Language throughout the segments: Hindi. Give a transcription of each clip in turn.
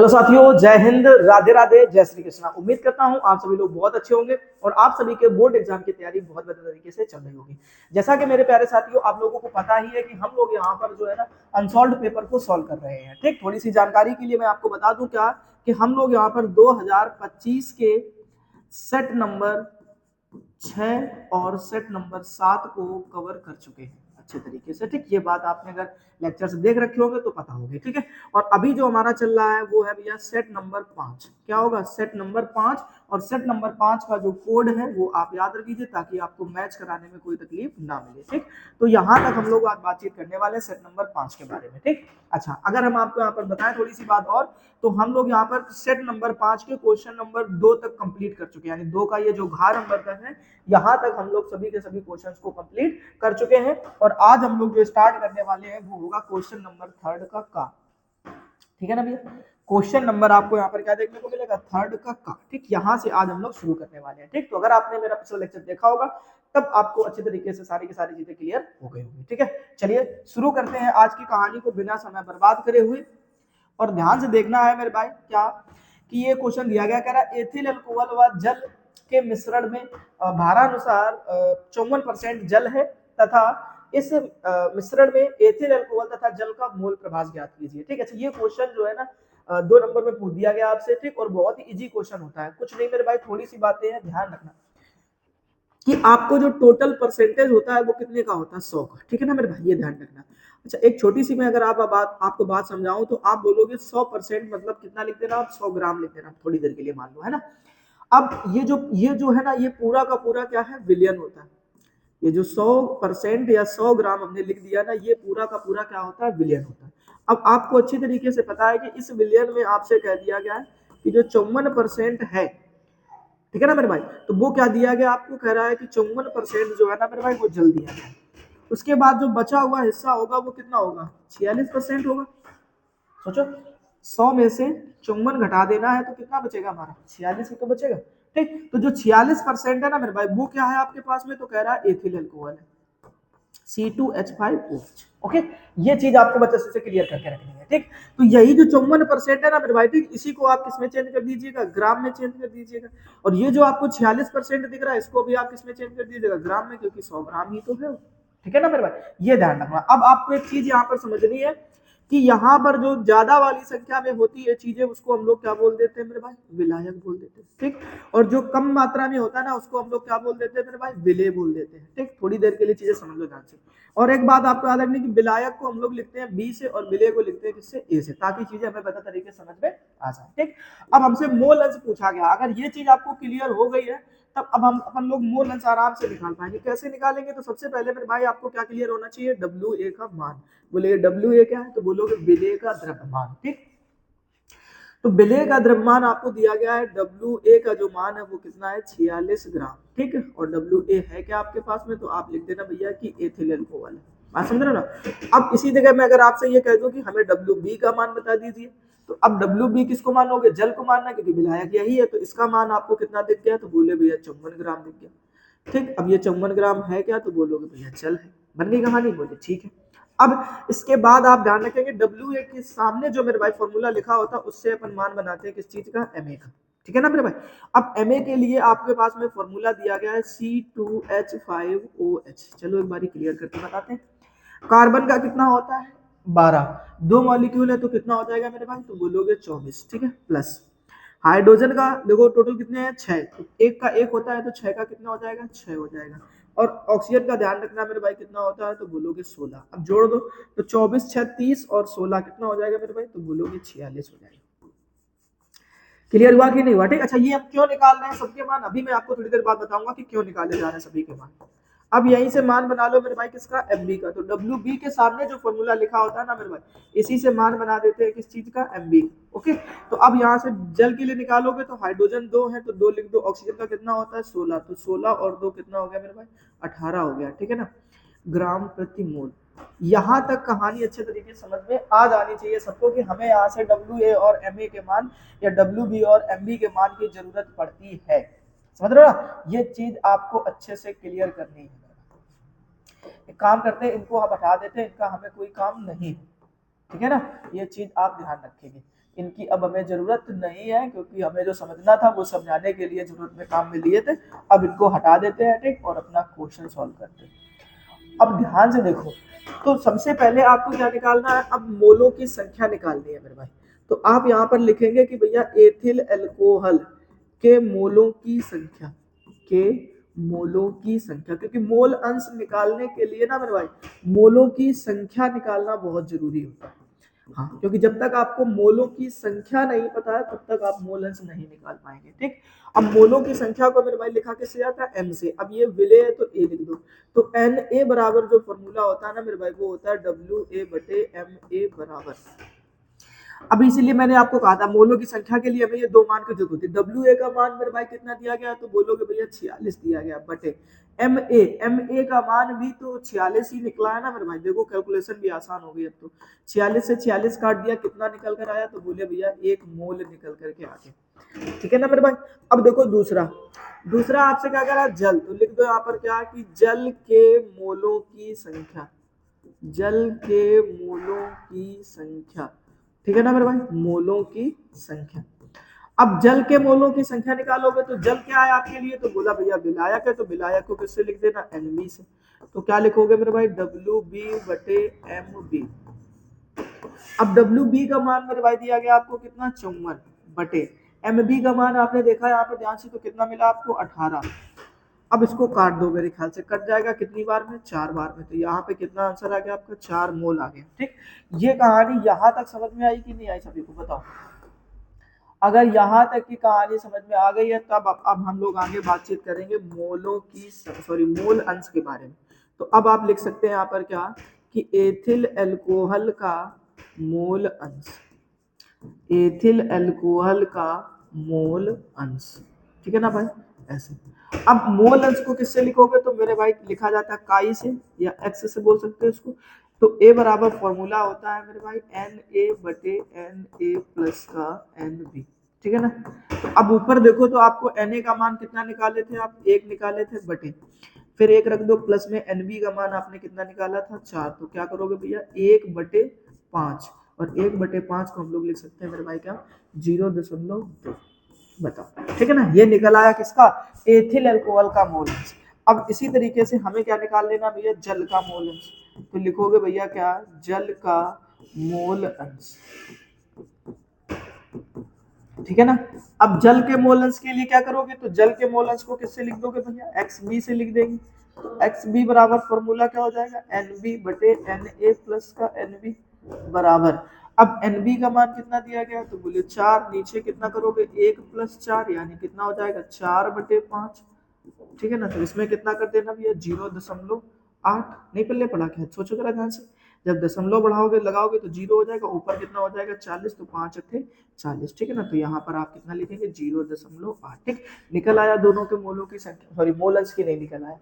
हेलो साथियों, जय हिंद, राधे राधे, जय श्री कृष्णा। उम्मीद करता हूं आप सभी लोग बहुत अच्छे होंगे और आप सभी के बोर्ड एग्जाम की तैयारी बहुत बेहतर तरीके से चल रही होगी। जैसा कि मेरे प्यारे साथियों, आप लोगों को पता ही है कि हम लोग यहाँ पर जो है ना अनसॉल्व्ड पेपर को सॉल्व कर रहे हैं। ठीक, थोड़ी सी जानकारी के लिए मैं आपको बता दूं क्या कि हम लोग यहाँ पर 2025 के सेट नंबर 6 और सेट नंबर 7 को कवर कर चुके हैं अच्छे तरीके से। ठीक, ये बात आपने अगर लेक्चर से देख रखे होंगे तो पता होगी। ठीक है, और अभी जो हमारा चल रहा है वो है भैया सेट नंबर 5। क्या होगा? Set number 5। और सेट नंबर 5 का जो कोड है वो आप याद रखिए ताकि आपको मैच कराने में कोई तकलीफ ना मिले। ठीक, तो यहाँ तक हम लोग आज बातचीत करने वाले हैं सेट नंबर 5 के बारे में। ठीक, अच्छा, अगर हम आपको यहाँ पर बताएं थोड़ी सी बात और, तो हम लोग यहाँ पर सेट नंबर 5 के क्वेश्चन नंबर 2 तक कंप्लीट कर चुके हैं। यानी 2 का ये जो घा नंबर तक है, यहाँ तक हम लोग सभी के सभी क्वेश्चंस को कंप्लीट कर चुके हैं। और आज हम लोग जो स्टार्ट करने वाले हैं वो होगा क्वेश्चन नंबर 3 का। ठीक है ना भैया? क्वेश्चन नंबर आपको यहाँ पर क्या देखने को मिलेगा? 3 का। ठीक, यहाँ से आज हम लोग शुरू करने वाले हैं। ठीक, तो अगर आपने मेरा पिछला लेक्चर देखा होगा तब आपको अच्छे तरीके से सारी की सारी चीजें क्लियर हो गई होंगी। ठीक है, चलिए शुरू करते हैं आज की कहानी को बिना समय बर्बाद करे हुए। और ध्यान से देखना है मेरे भाई क्या कि ये क्वेश्चन दिया गया, कह रहा एथिल अल्कोहल व जल के मिश्रण में भारानुसार 54% जल है तथा इस मिश्रण में एथिल अल्कोहल तथा जल का मोल प्रभाव ज्ञात कीजिए। ठीक है, अच्छा, ये क्वेश्चन जो है ना 2 नंबर में पूछ दिया गया आपसे। ठीक, और बहुत ही इजी क्वेश्चन होता है, कुछ नहीं मेरे भाई, थोड़ी सी बातें हैं, ध्यान रखना कि आपको जो टोटल परसेंटेज होता है वो कितने का होता है? 100 का। ठीक है ना मेरे भाई, ये ध्यान रखना। अच्छा, एक छोटी सी मैं अगर आपको बात समझाऊं तो आप बोलोगे 100% मतलब कितना लिख देना आप? 100 ग्राम लिख देना थोड़ी देर के लिए, मान लो, है ना। अब ये जो है ना, ये पूरा का पूरा क्या है? विलियन होता है। ये जो 100% या 100 ग्राम हमने लिख दिया ना, ये पूरा का पूरा क्या होता है? विलियन होता है। अब आपको अच्छी तरीके से पता है कि इस विलियन में आपसे कह दिया गया है कि जो 54% है, ठीक है ना मेरे भाई, तो वो क्या दिया गया आपको? कह रहा है कि 54% जो है ना मेरे भाई वो जल दिया गया। उसके बाद जो बचा हुआ हिस्सा होगा वो कितना होगा? 46% होगा। सोचो, 100 में से 54 घटा देना है तो कितना बचेगा हमारा? 46 ही तो बचेगा। ठीक, तो जो 46% है ना मेरे भाई वो क्या है आपके पास में? तो कह रहा है एथिल अल्कोहल है, C2H5OH। ओके, ये चीज आपको बच्चे से क्लियर करके रखनी है। ठीक, तो यही जो 54% है ना मेरे भाई, ठीक, इसी को आप किसमें चेंज कर दीजिएगा? ग्राम में चेंज कर दीजिएगा। और ये जो आपको 46% दिख रहा है इसको भी आप किसमें चेंज कर दीजिएगा? ग्राम में, क्योंकि 100 ग्राम ही तो है। ठीक है ना मेरे भाई, ये ध्यान रखना। अब आपको एक चीज यहाँ पर समझनी है कि यहाँ पर जो ज्यादा वाली संख्या में होती है चीजें उसको हम लोग क्या बोल देते हैं मेरे भाई? विलायक बोल देते हैं। ठीक, और जो कम मात्रा में होता है ना उसको हम लोग क्या बोल देते हैं मेरे भाई? विलेय बोल देते हैं। ठीक, थोड़ी देर के लिए चीजें समझ लो ध्यान से। और एक बात आपको याद रखनी कि विलायक को हम लोग लिखते हैं बी से और विलेय को लिखते हैं किससे? ए से, ताकि चीजें हमें बेहतर तरीके से समझ में आ जाए। ठीक, अब हमसे मोल अंश पूछा गया, अगर ये चीज आपको क्लियर हो गई है तब अब हम अपन लोग मोल अंश आराम से निकाल पाएंगे। कैसे निकालेंगे? तो सबसे पहले मेरे भाई आपको क्या क्लियर होना चाहिए? WA का मान। बोले WA क्या है? तो बोलोगे विलेय का द्रव्यमान। ठीक, तो विलेय का द्रव्यमान आपको दिया गया है, WA का जो मान है वो कितना है? 46 ग्राम। ठीक है, और WA है क्या आपके पास में? तो आप लिख देना भैया कि एथिल अल्कोहल है। बात समझ रहे ना? अब इसी जगह मैं अगर आपसे ये कह दूं कि हमें WB का मान बता दीजिए, तो अब WB किसको मानोगे? जल को मानना, क्योंकि विलायक यही है। तो इसका मान आपको कितना दिख गया? तो बोले भैया 54 ग्राम दिख गया। ठीक, अब ये 54 ग्राम है क्या? तो बोलोगे भैया चल है। बन गई कहानी? बोले ठीक है। अब इसके बाद आप ध्यान रखेंगे WA के सामने जो मेरे भाई फॉर्मूला लिखा होता है उससे अपन मान बनाते हैं किस चीज का? Ma का। ठीक है ना मेरे भाई? अब Ma के लिए आपके पास में फॉर्मूला दिया गया है C2H5OH। चलो एक बारी क्लियर करके बताते हैं। कार्बन का कितना होता है? 12। 2 मॉलिक्यूल है तो कितना हो जाएगा मेरे भाई? तो बोलोगे 24। ठीक है, प्लस हाइड्रोजन का देखो टोटल कितने हैं? 6। तो एक का एक होता है तो 6 का कितना हो जाएगा? 6 हो जाएगा। और ऑक्सीजन का ध्यान रखना मेरे भाई कितना होता है? तो बोलोगे 16। अब जोड़ दो तो 24 6 30 और 16 कितना हो जाएगा मेरे भाई? तो बोलोगे 46 हो जाएगा। क्लियर हुआ कि नहीं हुआ? ठीक, अच्छा, ये हम क्यों निकाल रहे हैं सबके मान? अभी मैं आपको थोड़ी देर बाद बताऊंगा कि क्यों निकाले जा रहे हैं सभी के मान। अब यहीं से मान बना लो मेरे भाई किसका? MB का। तो WB के सामने जो फॉर्मूला लिखा होता है ना मेरे भाई, इसी से मान बना देते हैं किस चीज का? MB। ओके, तो अब यहाँ से जल के लिए निकालोगे तो हाइड्रोजन 2 है तो 2 लिख दो। ऑक्सीजन का कितना होता है? 16। तो 16 और 2 कितना हो गया मेरे भाई? 18 हो गया। ठीक है ना, ग्राम प्रति मोल। यहाँ तक कहानी अच्छे तरीके से समझ में आ जानी चाहिए सबको कि हमें यहाँ से WA और MA के मान या WB और MB के मान की जरूरत पड़ती है। समझ रहे हो ना? ये चीज आपको अच्छे से क्लियर करनी है। एक काम करते हैं, इनको हम हटा देते हैं, इनका हमें कोई काम नहीं। ठीक है ना, ये चीज आप ध्यान रखेंगे। इनकी अब हमें जरूरत नहीं है, क्योंकि हमें जो समझना था वो समझाने के लिए जरूरत में काम में लिए थे। अब इनको हटा देते हैं, ठीक, और अपना क्वेश्चन सॉल्व करते हैं। अब ध्यान से देखो, तो सबसे पहले आपको क्या निकालना है, अब मोलों की संख्या निकालनी है मेरे भाई। तो आप यहाँ पर लिखेंगे कि भैया एथिल अल्कोहल के मोलों की संख्या, के मोलों की संख्या, क्योंकि मोल अंश निकालने के लिए ना मेरे भाई मोलों की संख्या निकालना बहुत जरूरी होता है। हाँ, क्योंकि जब तक आपको मोलों की संख्या नहीं पता है तब तक आप मोल अंश नहीं निकाल पाएंगे, ठीक। अब मोलों की संख्या को मेरे भाई लिखा कैसे जाता है, एम से। अब ये विलेय है तो ए लिख दो। तो एन ए बराबर जो फॉर्मूला होता है ना मेरे भाई, वो होता है डब्ल्यू ए बटे एम ए बराबर। अभी इसीलिए मैंने आपको कहा था मोलों की संख्या के लिए हमें ये दो मान की जरूरत होती है। डब्ल्यू ए का मान मेरे भाई कितना दिया गया, तो बोलोगे भैया 46 दिया गया, बटे एम ए का मान भी तो 46 ही निकला है ना मेरे भाई। देखो कैलकुलेशन भी आसान हो गई अब तो। 46 से 46 काट दिया, कितना निकल कर आया, तो बोले भैया 1 मोल निकल करके आ गया, ठीक है ना मेरे भाई। अब देखो दूसरा आपसे क्या कह रहा है, जल। तो लिख दो यहाँ पर क्या कि जल के मोलों की संख्या, जल के मोलों की संख्या, ठीक है ना मेरे भाई, मोलों की संख्या। अब जल के मोलों की संख्या निकालोगे तो जल क्या है आपके लिए, तो बोला भैया विलायक है, तो विलायक को किससे लिख देना, एनबी से। तो क्या लिखोगे मेरे भाई, डब्ल्यू बी बटे एम बी। अब डब्ल्यू बी का मान मेरे भाई दिया गया आपको कितना, 54, बटे एम बी का मान आपने देखा यहाँ पर ध्यान से, तो कितना मिला आपको, 18। अब इसको काट दो, मेरे ख्याल से कट जाएगा कितनी बार में, 4 बार में। तो यहाँ पे कितना आंसर आ गया आपका, 4 मोल आ गया, ठीक। ये कहानी यहाँ तक समझ में आई कि नहीं आई, सभी को बताओ। अगर यहाँ तक की कहानी समझ में आ गई है तब अब हम लोग आगे बातचीत करेंगे मोलों की, सॉरी, मोल अंश के बारे में। तो अब आप लिख सकते हैं यहाँ पर क्या कि एथिल अल्कोहल का मोल अंश, एथिल अल्कोहल का मोल अंश, ठीक है ना भाई, ऐसे। अब मोल अंश को किससे लिखोगे, तो मेरे भाई लिखा जाता है काई से या एक्स से बोल सकते हैं इसको। तो ए बराबर फॉर्मूला होता है मेरे भाई एन ए बटे एन ए प्लस का एन बी, ठीक है ना। तो अब ऊपर देखो तो आपको एन ए का मान कितना निकाले थे आप, 1 निकाले थे, बटे फिर 1 रख दो, प्लस में एन बी का मान आपने कितना निकाला था, 4। तो क्या करोगे भैया, 1/5, और 1/5 को हम लोग लिख सकते हैं मेरे भाई क्या, 0.2। बताओ, ठीक है ना। ये निकल आया किसका, एथिल अल्कोहल का मोल अंश। अब इसी तरीके से हमें क्या निकाल लेना भैया, जल का मोल अंश। तो लिखोगे भैया क्या, जल का मोल अंश, ठीक है ना। अब जल के मोल अंश के लिए क्या करोगे, तो जल के मोल अंश को किससे लिख दोगे भैया, एक्स बी से लिख देंगे। तो एक्स बी बराबर फॉर्मूला क्या हो जाएगा, एन बी बटे एन ए प्लस का एन बी बराबर। अब एन बी का मान कितना दिया गया, तो बोले 4, नीचे कितना करोगे, 1 + 4 यानी कितना हो जाएगा, 4/5, ठीक है ना। तो इसमें कितना कर देना भैया, 0.8। नहीं पल्ले पड़ा क्या, सोचो जरा ध्यान से। जब दशमलव बढ़ाओगे लगाओगे तो 0 हो जाएगा, ऊपर कितना हो जाएगा, 40, तो 5 × 40, ठीक है ना। तो यहाँ पर आप कितना लिखेंगे, 0.8, ठीक। निकल आया दोनों के मोलों की संख्या, सॉरी मोल अंश की नहीं निकल आया।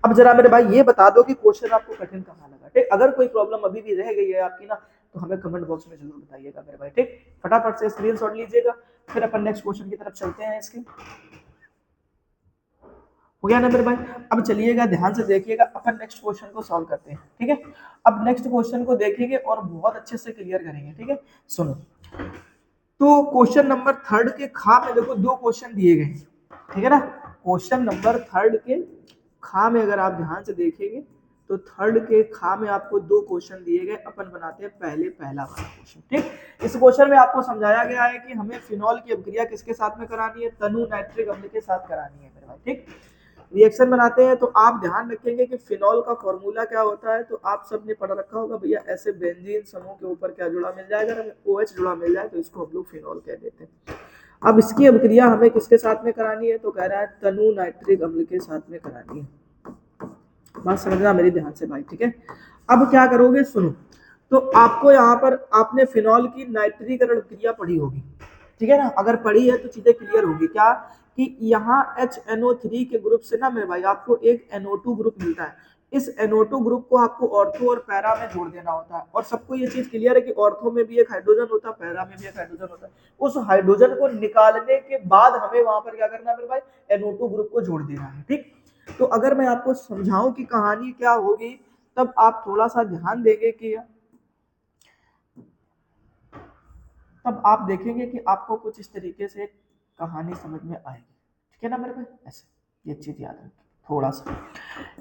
अब जरा मेरे भाई ये बता दो कि क्वेश्चन आपको कठिन कहाँ लगा, ठीक। अगर कोई प्रॉब्लम अभी भी रह गई है आपकी ना, तो हमें कमेंट बॉक्स में जरूर बताइएगा मेरे भाई, ठीक। फटाफट से स्क्रीनशॉट लीजिएगा, फिर अपन नेक्स्ट क्वेश्चन की तरफ चलते हैं इसके। हो गया ना मेरे भाई। अब चलिएगा ध्यान से देखिएगा, अपन नेक्स्ट क्वेश्चन को सॉल्व करते हैं, ठीक है। अब नेक्स्ट क्वेश्चन को देखेंगे और बहुत अच्छे से क्लियर करेंगे, ठीक है। सुनो, तो क्वेश्चन नंबर 3 के खा में देखो 2 क्वेश्चन दिए गए, ठीक है ना। क्वेश्चन नंबर 3 के खा में अगर आप ध्यान से देखेंगे तो 3 के खा में आपको 2 क्वेश्चन दिए गए। अपन बनाते हैं पहले पहला वाला क्वेश्चन, ठीक। इस क्वेश्चन में आपको समझाया गया है कि हमें फिनॉल की अभिक्रिया किसके साथ में करानी है, तनु नाइट्रिक अम्ल के साथ करानी है मेरे भाई, ठीक। रिएक्शन बनाते हैं तो आप ध्यान रखेंगे कि फिनॉल का फॉर्मूला क्या होता है, तो आप सबने पढ़ रखा होगा भैया, ऐसे बेंजीन समूह के ऊपर क्या जुड़ा मिल जाएगा, हमें OH जुड़ा मिल जाए तो इसको हम लोग फिनॉल कह देते हैं। अब इसकी अभिक्रिया हमें किसके साथ में करानी है, तो कह रहा है तनु नाइट्रिक अम्ल के साथ में करानी है। बात समझना मेरी ध्यान से भाई, ठीक है। अब क्या करोगे, सुनो, तो आपको यहाँ पर आपने फिनॉल की नाइट्रीकरण क्रिया पढ़ी होगी, ठीक है ना। अगर पढ़ी है तो चीजें क्लियर होगी क्या, कि यहाँ HNO3 के ग्रुप से ना मेरे भाई आपको एक NO2 ग्रुप मिलता है। इस NO2 ग्रुप को आपको ऑर्थो और पैरा में जोड़ देना होता है। और सबको ये चीज क्लियर है कि ऑर्थो में भी एक हाइड्रोजन होता है, पैरा में भी एक हाइड्रोजन होता है। उस हाइड्रोजन को निकालने के बाद हमें वहां पर क्या करना है मेरे भाई, NO2 ग्रुप को जोड़ देना है, ठीक। तो अगर मैं आपको समझाऊं कि कहानी क्या होगी, तब आप थोड़ा सा ध्यान देंगे कि तब आप देखेंगे कि आपको कुछ इस तरीके से कहानी समझ में आएगी। ठीक है ना मेरे भाई, ऐसे ये चीज याद रखिए थोड़ा सा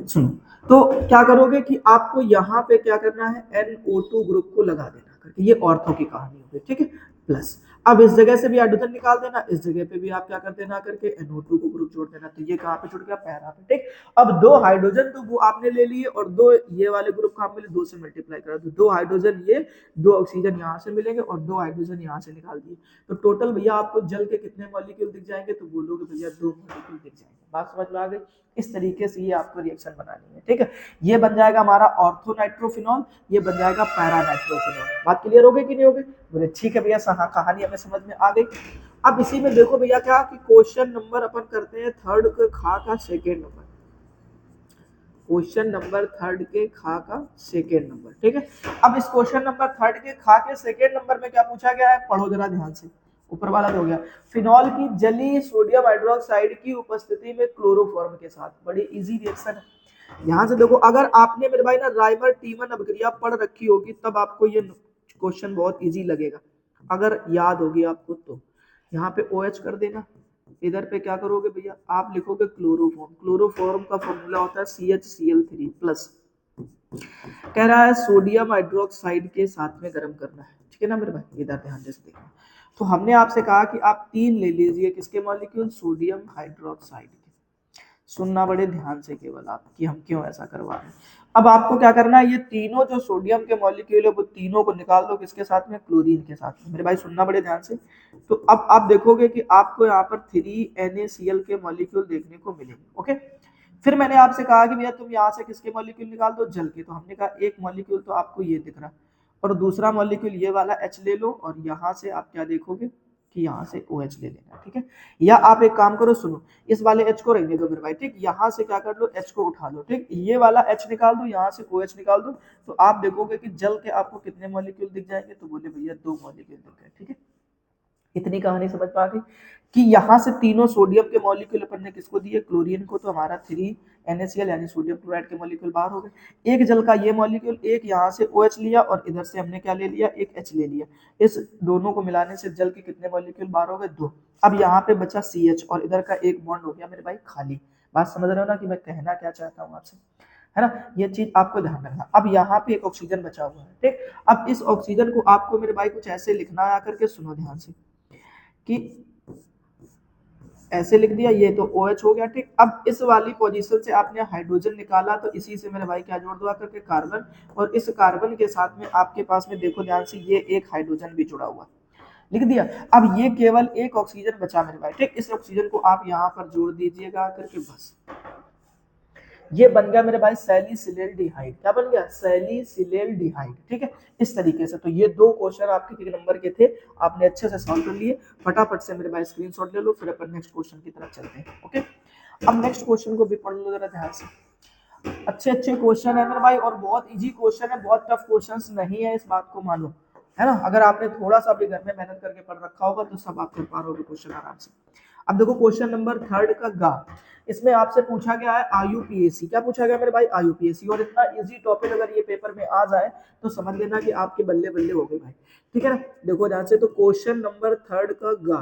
सुनो। तो क्या करोगे कि आपको यहाँ पे क्या करना है, NO2 ग्रुप को लगा देना करके, ये ऑर्थो की कहानी होगी। ठीक है, प्लस अब इस जगह से भी हाइड्रोजन निकाल देना, इस जगह पे भी आप क्या कर देना करके NO2 को ग्रुप जोड़ देना। तो ये कहाँ पे जुड़ गया, पैरा पे। ठीक, अब 2 हाइड्रोजन तो वो आपने ले लिए और 2 ये वाले ग्रुप कहाँ मिले, 2 से मल्टीप्लाई करा तो 2 हाइड्रोजन ये, 2 ऑक्सीजन यहाँ से मिलेंगे और 2 हाइड्रोजन यहाँ से निकाल दिए। तो टोटल भैया आपको जल के कितने मॉलिक्यूल दिख जाएंगे, तो बोलोगे भैया 2 मॉलिक्यूल दिख जाएंगे। बात समझ में आ गई। इस तरीके से ये आपको रिएक्शन बनानी है। ठीक है, ये बन जाएगा हमारा ऑर्थो नाइट्रोफिनॉल, ये बन जाएगा पैरा नाइट्रोफिनॉल। बात क्लियर हो गई कि नहीं हो गई, बोले ठीक है भैया, कहानी हमें समझ में आ गई। अब इसी में देखो भैया क्या कि क्वेश्चन नंबर अपन करते हैं थर्ड के खा का second number, question number third के खा का सेकेंड नंबर। ठीक है, अब इस क्वेश्चन नंबर थर्ड के खा के सेकेंड नंबर में क्या पूछा गया है, पढ़ो जरा ध्यान से, ऊपर वाला हो गया, फिनॉल की जली सोडियम हाइड्रोक्साइड की उपस्थिति में क्लोरोफॉर्म के साथ। बड़ी इजी रिएक्शन है। यहां से देखो, अगर आपने मेरे भाई ना राइमर टीमन अभिक्रिया पढ़ रखी होगी तब आपको ये क्वेश्चन बहुत इजी लगेगा, अगर याद होगी आपको तो। यहाँ पे OH कर देना, इधर पे क्या करोगे भैया, आप लिखोगे क्लोरोफॉर्म। क्लोरोफॉर्म का फॉर्मूला होता है CHCl3 प्लस, कह रहा है सोडियम हाइड्रोक्साइड के साथ में गर्म करना है। ठीक है ना मेरे भाई, इधर ध्यान से देखना। तो हमने आपसे कहा कि आप 3 ले लीजिए, किसके मॉलिक्यूल, सोडियम हाइड्रोक्साइड के। सुनना बड़े ध्यान से केवल आप कि हम क्यों ऐसा करवा रहे हैं। अब आपको क्या करना है, ये तीनों जो सोडियम के मॉलिक्यूल है वो तीनों को निकाल दो, किसके साथ में, क्लोरीन के साथ में। मेरे भाई सुनना बड़े ध्यान से। तो अब आप देखोगे कि आपको यहाँ पर 3NaCl के मॉलिक्यूल देखने को मिलेंगे। ओके, फिर मैंने आपसे कहा कि भैया तुम यहाँ से किसके मॉलिक्यूल निकाल दो, जल के। तो हमने कहा एक मॉलिक्यूल तो आपको ये दिख रहा है और दूसरा मॉलिक्यूल ये वाला H ले लो, और यहाँ से आप क्या देखोगे कि यहाँ से OH ले लेना। ठीक है, या आप एक काम करो, सुनो, इस वाले H को रहने दो मेरे भाई। ठीक, यहाँ से क्या कर लो, H को उठा लो। ठीक, ये वाला H निकाल दो, यहाँ से OH निकाल दो, तो आप देखोगे कि जल के आपको कितने मॉलिक्यूल दिख जाएंगे, तो बोले भैया 2 मॉलिक्यूल दिख गए। ठीक है, इतनी कहानी समझ पा गई कि यहाँ से तीनों सोडियम के मॉलिक्यूल अपन ने किसको दिए, क्लोरीन को। तो हमारा 3NaCl यानी सोडियम क्लोराइड के मॉलिक्यूल बाहर हो गए। एक जल का ये मॉलिक्यूल, एक यहाँ से OH लिया और इधर से हमने क्या ले लिया, एक H ले लिया। इस दोनों को मिलाने से जल के कितने मॉलिक्यूल बाहर हो गए, 2। अब यहाँ पे बचा CH और इधर का एक बॉन्ड हो गया मेरे भाई खाली। बात समझ रहे हो ना कि मैं कहना क्या चाहता हूँ आपसे, है ना, ये चीज आपको ध्यान रखना। अब यहाँ पे एक ऑक्सीजन बचा हुआ है। ठीक, अब इस ऑक्सीजन को आपको मेरे भाई कुछ ऐसे लिखना है, आकर के सुनो ध्यान से कि ऐसे लिख दिया, ये तो OH हो गया। ठीक, अब इस वाली पोजीशन से आपने हाइड्रोजन निकाला, तो इसी से मेरे भाई क्या जोड़ दो आकर के, कार्बन। और इस कार्बन के साथ में आपके पास में देखो ध्यान से, ये एक हाइड्रोजन भी जुड़ा हुआ, लिख दिया। अब ये केवल एक ऑक्सीजन बचा मेरे भाई। ठीक, इस ऑक्सीजन को आप यहाँ पर जोड़ दीजिएगा आकर के, बस ये बन गया मेरे भाई सैलिसिलेल्डिहाइड। क्या बन गया, सैलिसिलेल्डिहाइड। ठीक है, इस तरीके से। तो ये 2 क्वेश्चन आपके कितने नंबर के थे, आपने अच्छे से सॉल्व कर लिए। फटाफट से मेरे भाई स्क्रीनशॉट ले लो, फिर अपन नेक्स्ट क्वेश्चन की तरफ चलते हैं। ओके, अब नेक्स्ट क्वेश्चन को भी पढ़ लो जरा ध्यान से। अच्छे अच्छे क्वेश्चन है मेरे भाई, और बहुत इजी क्वेश्चन है, बहुत टफ क्वेश्चंस नहीं है, इस बात को मानो, है ना। अगर आपने थोड़ा सा भी घर में मेहनत करके पढ़ रखा होगा तो सब आप कर पाओगे क्वेश्चन आराम से। अब देखो क्वेश्चन नंबर थर्ड का गा, इसमें आपसे पूछा गया है IUPAC। क्या पूछा गया मेरे भाई, IUPAC। और इतना इजी टॉपिक अगर ये पेपर में आ जाए तो समझ लेना कि आपके बल्ले बल्ले हो गए भाई। ठीक है ना, देखो ध्यान से। तो क्वेश्चन नंबर थर्ड का गा,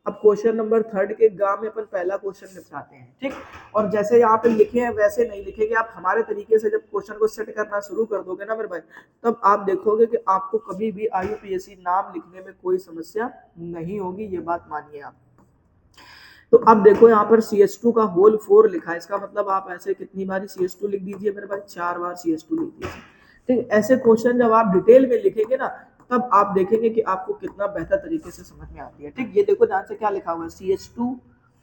अब क्वेश्चन नंबर थर्ड के गा में अपन पहला क्वेश्चन निपटाते हैं। ठीक, और जैसे यहाँ पे लिखे हैं वैसे नहीं लिखेंगे आप, हमारे तरीके से जब क्वेश्चन को सेट करना शुरू कर दोगे ना मेरे भाई, तब आप देखोगे कि आपको कभी भी IUPAC नाम लिखने में कोई समस्या नहीं होगी, ये बात मानिए आप। तो अब देखो यहाँ पर CH2 का होल 4 लिखा है, इसका मतलब आप ऐसे कितनी बार CH2 लिख दीजिए मेरे भाई, 4 बार CH2 लिख दीजिए। ठीक, ऐसे क्वेश्चन जब आप डिटेल में लिखेंगे ना, तब आप देखेंगे कि आपको कितना बेहतर तरीके से समझ में आती है। ठीक, ये देखो ध्यान से क्या लिखा हुआ है, CH2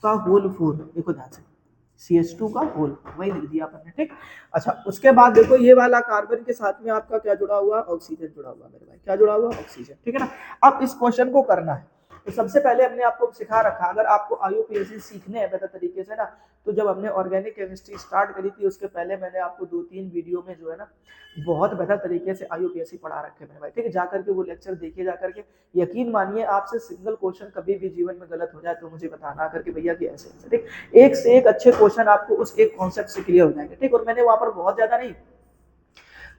का होल 4, देखो ध्यान से, CH2 का होल वही लिख दिया अपन ने। ठीक, अच्छा, उसके बाद देखो ये वाला कार्बन के साथ में आपका क्या जुड़ा हुआ, ऑक्सीजन जुड़ा हुआ मेरे भाई। क्या जुड़ा हुआ, ऑक्सीजन। ठीक है ना, अब इस क्वेश्चन को करना है। तो सबसे पहले हमने आपको सिखा रखा, अगर आपको IUPAC सीखने हैं बेहतर तरीके से ना, तो जब हमने ऑर्गेनिक केमिस्ट्री स्टार्ट करी थी उसके पहले मैंने आपको 2-3 वीडियो में जो है ना बहुत बेहतर तरीके से IUPAC पढ़ा रखे मेरे भाई। ठीक है, जाकर के वो लेक्चर देखिए जाकर के। यकीन मानिए, आपसे सिंगल क्वेश्चन कभी भी जीवन में गलत हो जाए तो मुझे बताना करके भैया कि ऐसे ऐसे। ठीक, एक से एक अच्छे क्वेश्चन आपको उस एक कॉन्सेप्ट से क्लियर हो जाएंगे। ठीक, और मैंने वहां पर बहुत ज्यादा नहीं,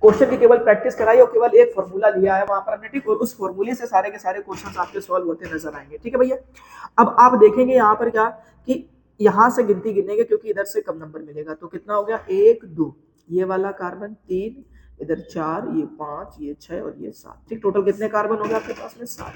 क्वेश्चन की केवल प्रैक्टिस कराई और केवल एक फॉर्मूला लिया है वहां पर हमने, ठीक, और उस फॉर्मूले से सारे के सारे क्वेश्चन आपके सॉल्व होते नजर आएंगे, ठीक है भैया। अब आप देखेंगे यहाँ पर क्या कि यहाँ से गिनती गिनेंगे क्योंकि इधर से कम नंबर मिलेगा, तो कितना हो गया 1 2, ये वाला कार्बन 3, इधर 4, ये 5, ये 6 और ये 7, ठीक, टोटल कितने कार्बन हो गए आपके पास में 7।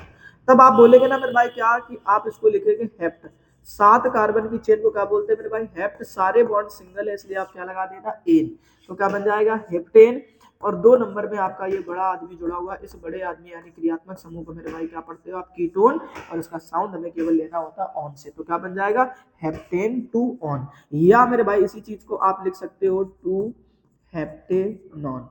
तब आप बोलेंगे ना मेरे भाई क्या कि आप इसको लिखेंगे हेप्ट, 7 कार्बन की चेन को क्या बोलते हैं मेरे भाई हेप्ट, सारे बॉन्ड सिंगल है इसलिए आप क्या लगा देना एन, तो क्या बन जाएगा हेप्टेन। और 2 नंबर में आपका ये बड़ा आदमी जुड़ा हुआ, इस बड़े आदमी यानी क्रियात्मक समूह को मेरे भाई क्या पढ़ते हो आप कीटोन, और इसका साउंड हमें केवल लेना होता है ऑन से, तो क्या बन जाएगा हेप्टेन टू ऑन, या मेरे भाई इसी चीज को आप लिख सकते हो टू हेप्टेनॉन,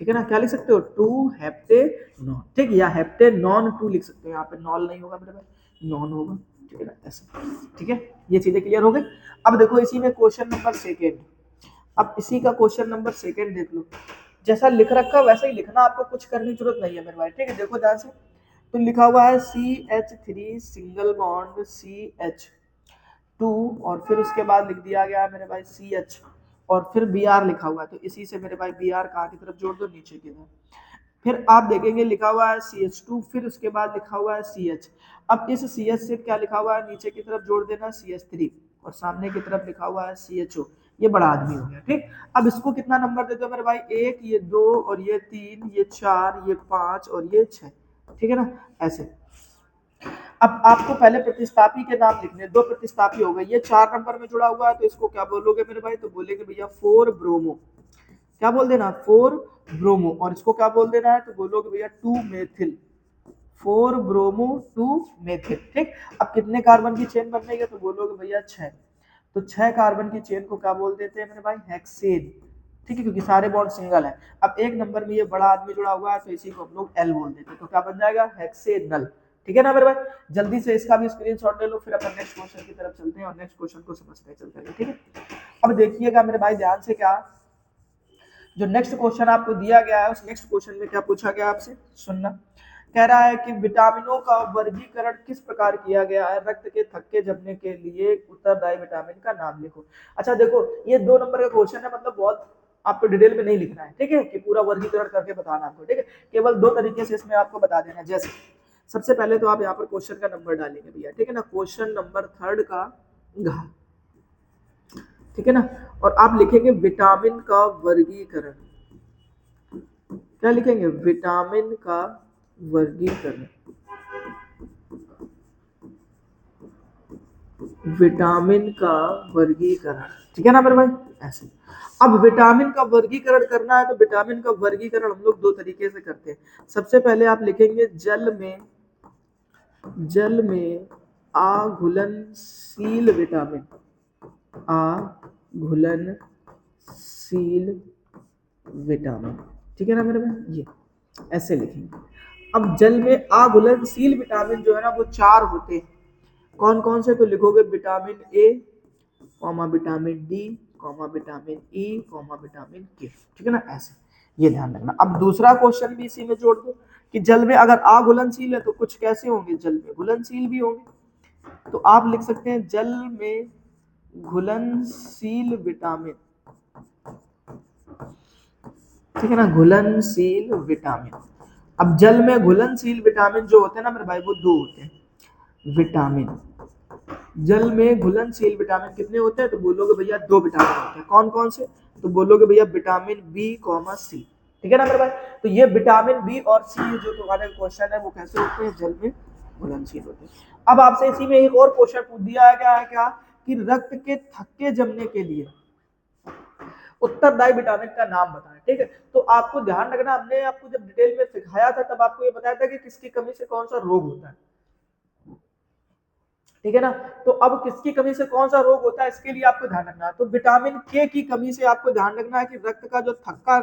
ठीक है ना, क्या लिख सकते हो टू हेप्टेनॉन, ठीक, या हेप्टेनॉन 2 लिख सकते हो, यहाँ पे नॉन नहीं होगा मेरे भाई नॉन होगा, ठीक है ना ऐसे, ठीक है, ये चीजें क्लियर हो गई। अब देखो इसी में क्वेश्चन नंबर सेकेंड, अब इसी का क्वेश्चन नंबर सेकेंड देख लो, जैसा लिख रखा वैसा ही लिखना, आपको कुछ करने की जरूरत नहीं है मेरे भाई, ठीक है, देखो ध्यान से, तो लिखा हुआ है CH3 सिंगल बॉन्ड CH2, और फिर उसके बाद लिख दिया गया है मेरे भाई CH, और फिर Br लिखा हुआ है, तो इसी से मेरे भाई Br कहाँ की तरफ जोड़ दो नीचे की तरफ, फिर आप देखेंगे लिखा हुआ है CH2, फिर उसके बाद लिखा हुआ है CH, अब इस CH से क्या लिखा हुआ है नीचे की तरफ जोड़ देना CH3, और सामने की तरफ लिखा हुआ है CHO, ये बड़ा आदमी हो गया, ठीक। अब इसको कितना नंबर देते हो मेरे भाई 1, ये 2 और ये 3, ये 4, ये 5 और ये 6, ठीक है ना ऐसे। अब आपको पहले प्रतिस्थापी के नाम लिखने, 2 प्रतिस्थापी हो गए, ये 4 नंबर में जुड़ा हुआ है तो इसको क्या बोलोगे मेरे भाई, तो बोलेंगे भैया 4 ब्रोमो, क्या बोल देना 4 ब्रोमो, और इसको क्या बोल देना है तो बोलोगे भैया 2 मेथिल, 4 ब्रोमो 2 मेथिल, ठीक। अब कितने कार्बन की चेन बनने तो बोलोगे भैया 6, तो 6 कार्बन की चेन को क्या बोल देते हैं मेरे भाई हेक्सेन, ठीक है, क्योंकि सारे बॉन्ड सिंगल है। अब एक नंबर में ये बड़ा आदमी जुड़ा हुआ है तो इसी को हम लोग एल बोल देते हैं, तो क्या बन जाएगा हेक्सेनल, ठीक है ना मेरे भाई। जल्दी से इसका भी स्क्रीनशॉट ले लो, फिर अपन नेक्स्ट क्वेश्चन की तरफ चलते हैं और नेक्स्ट क्वेश्चन को समझते हैं चलते हैं, ठीक है। अब देखिएगा मेरे भाई ध्यान से, क्या जो नेक्स्ट क्वेश्चन आपको दिया गया है उस नेक्स्ट क्वेश्चन में क्या पूछा गया आपसे सुनना, कह रहा है कि विटामिनों का वर्गीकरण किस प्रकार किया गया है, रक्त के थक्के जमने के लिए उत्तरदायी विटामिन का नाम लिखो। अच्छा देखो ये 2 नंबर का क्वेश्चन है, मतलब बहुत आपको डिटेल में नहीं लिखना है, ठीक है, कि पूरा वर्गीकरण करके बताना आपको, ठीक है, केवल 2 तरीके से इसमें आपको बता देना। जैसे सबसे पहले तो आप यहाँ पर क्वेश्चन का नंबर डालेंगे भैया, ठीक है ना, क्वेश्चन नंबर 3 का घ, ठीक है ना, और आप लिखेंगे विटामिन का वर्गीकरण, क्या लिखेंगे विटामिन का वर्गीकरण, विटामिन का वर्गीकरण, ठीक है ना मेरे भाई ऐसे। अब विटामिन का वर्गीकरण करना है तो विटामिन का वर्गीकरण हम लोग 2 तरीके से करते हैं। सबसे पहले आप लिखेंगे जल में अघुलनशील विटामिन, अघुलनशील विटामिन, ठीक है ना मेरे भाई, ये ऐसे लिखेंगे। अब जल में अघुलनशील विटामिन जो है ना वो 4 होते हैं, कौन कौन से, तो लिखोगे vitamin A, comma vitamin D, comma vitamin E, comma vitamin के, ठीक है ना ऐसे, ये ध्यान रखना। अब दूसरा क्वेश्चन भी इसी में जोड़ दो कि जल में अगर अघुलनशील है तो कुछ कैसे होंगे, जल में घुलनशील भी होंगे, तो आप लिख सकते हैं जल में घुलनशील विटामिन, ठीक है ना घुलनशील विटामिन। अब जल में घुलनशील विटामिन जो होते हैं ना मेरे भाई वो 2 होते हैं विटामिन, जल में घुलनशील विटामिन कितने होते हैं तो बोलोगे भैया 2 विटामिन होते हैं, कौन कौन से, तो बोलोगे भैया विटामिन बी कॉमा सी, ठीक है ना मेरे भाई। तो ये विटामिन बी और सी जो तुम्हारे क्वेश्चन है वो कैसे होते हैं, जल में घुलनशील होते हैं। अब आपसे इसी में एक और क्वेश्चन पूछ दिया गया है क्या कि रक्त के थक्के जमने के लिए उत्तरदायी विटामिन का नाम बताएं, ठीक है। तो आपको ध्यान रखना, हमने आपको जब डिटेल में सिखाया था तब आपको ये बताया था कि किसकी कमी से कौन सा रोग होता है, ठीक है ना। तो अब किसकी कमी से कौन सा रोग होता है इसके लिए आपको ध्यान रखना है, तो विटामिन के की कमी से आपको ध्यान रखना है कि रक्त का जो थक्का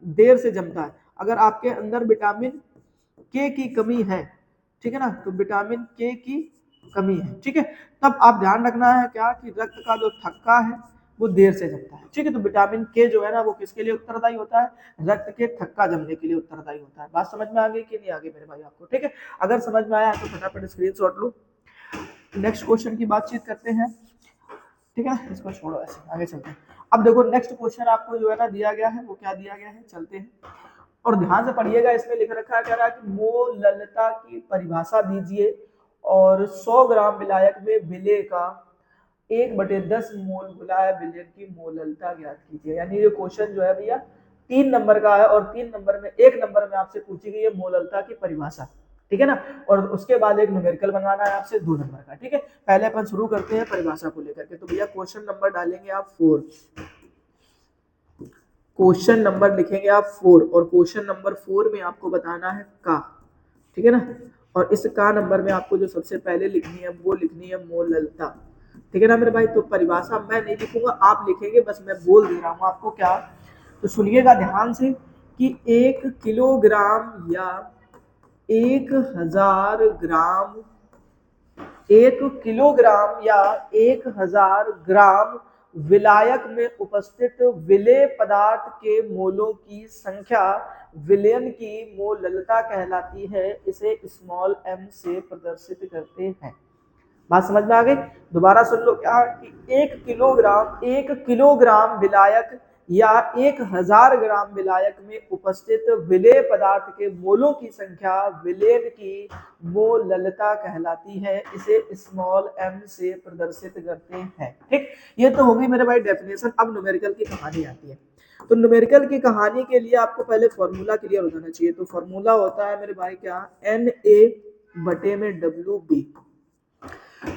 देर से जमता है, अगर आपके अंदर विटामिन के की कमी है, ठीक है ना, तो विटामिन के की कमी है, ठीक है, तब आप ध्यान रखना है क्या कि रक्त का जो थक्का है वो देर से जमता है, ठीक है। तो विटामिन के जो है ना वो किसके लिए उत्तरदायी होता है, रक्त के थक्का जमने के लिए उत्तरदायी होता है। बात समझ में आ गई कि नहीं आ गई मेरे भाई आपको, ठीक है। अगर समझ में आया तो फटाफट स्क्रीनशॉट लो, नेक्स्ट क्वेश्चन की बातचीत करते हैं, ठीक है, इसको छोड़ो ऐसे आगे चलते हैं। अब देखो नेक्स्ट क्वेश्चन आपको जो है ना दिया गया है, वो क्या दिया गया है, चलते हैं और ध्यान से पढ़िएगा। इसमें लिख रखा है, कह रहा है कि मोललता की परिभाषा दीजिए और 100 ग्राम विलायक में विलेय का 1/10 मोल बुलाया विलयन की मोललता ज्ञात कीजिए। यानी ये क्वेश्चन जो है भैया 3 नंबर का है और 3 नंबर में 1 नंबर में आपसे पूछी गई है मोललता की परिभाषा, ठीक है ना, और उसके बाद एक न्यूमेरिकल बनवाना है आपसे 2 नंबर का, ठीक है। पहले अपन शुरू करते हैं परिभाषा को लेकर के। तो भैया क्वेश्चन नंबर डालेंगे आप 4, क्वेश्चन नंबर लिखेंगे आप 4 और क्वेश्चन नंबर 4 में आपको बताना है का, ठीक है ना, और इस का नंबर में आपको जो सबसे पहले लिखनी है वो लिखनी है मोललता, ठीक है ना मेरे भाई। तो परिभाषा मैं नहीं लिखूंगा, आप लिखेंगे, बस मैं बोल दे रहा हूँ आपको क्या। तो सुनिएगा ध्यान से कि 1 किलोग्राम या 1000 ग्राम, 1 किलोग्राम या 1000 ग्राम विलायक में उपस्थित विलेय पदार्थ के मोलों की संख्या विलयन की मोललता कहलाती है। इसे स्मॉल m से प्रदर्शित करते हैं। बात समझ में आ गई? दोबारा सुन लो क्या कि 1 किलोग्राम विलायक या 1000 ग्राम विलायक में उपस्थित विलेय पदार्थ के मोलों की संख्या विलयन की मोललता कहलाती है। इसे स्मॉल m से प्रदर्शित करते हैं, ठीक। ये तो हो गई मेरे भाई डेफिनेशन। अब न्यूमेरिकल की कहानी आती है। तो न्यूमेरिकल की कहानी के लिए आपको पहले फॉर्मूला क्लियर हो जाना चाहिए। तो फॉर्मूला होता है मेरे भाई क्या, Na/WB।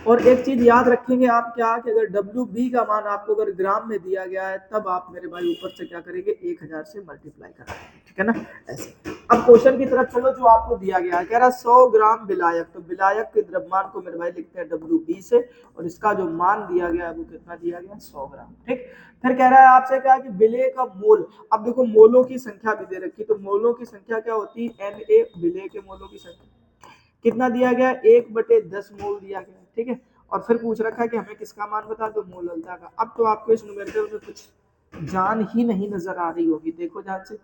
और एक चीज याद रखेंगे आप क्या, कि अगर WB का मान आपको अगर ग्राम में दिया गया है तब आप मेरे भाई ऊपर से क्या करेंगे, 1000 से मल्टीप्लाई करेंगे, ठीक है ना, ऐसे। अब क्वेश्चन की तरफ चलो जो आपको दिया गया है, कह रहा 100 ग्राम विलायक। तो विलायक के द्रव्यमान को मेरे भाई लिखते हैं WB से और इसका जो मान दिया गया है वो कितना दिया गया, 100 ग्राम, ठीक। फिर कह रहा है आपसे क्या कि विलेय का मोल। अब देखो मोलों की संख्या भी दे रखी, तो मोलों की संख्या क्या होती है, Na, विलेय के मोलों की संख्या कितना दिया गया, 1/10 मोल दिया गया, ठीक है। और फिर पूछ रखा है कि हमें किसका मान बता दो, मोललता का। अब तो आपको इस न्यूमेरिकल में कुछ जान ही नहीं नजर आ रही होगी, देखो ध्यान से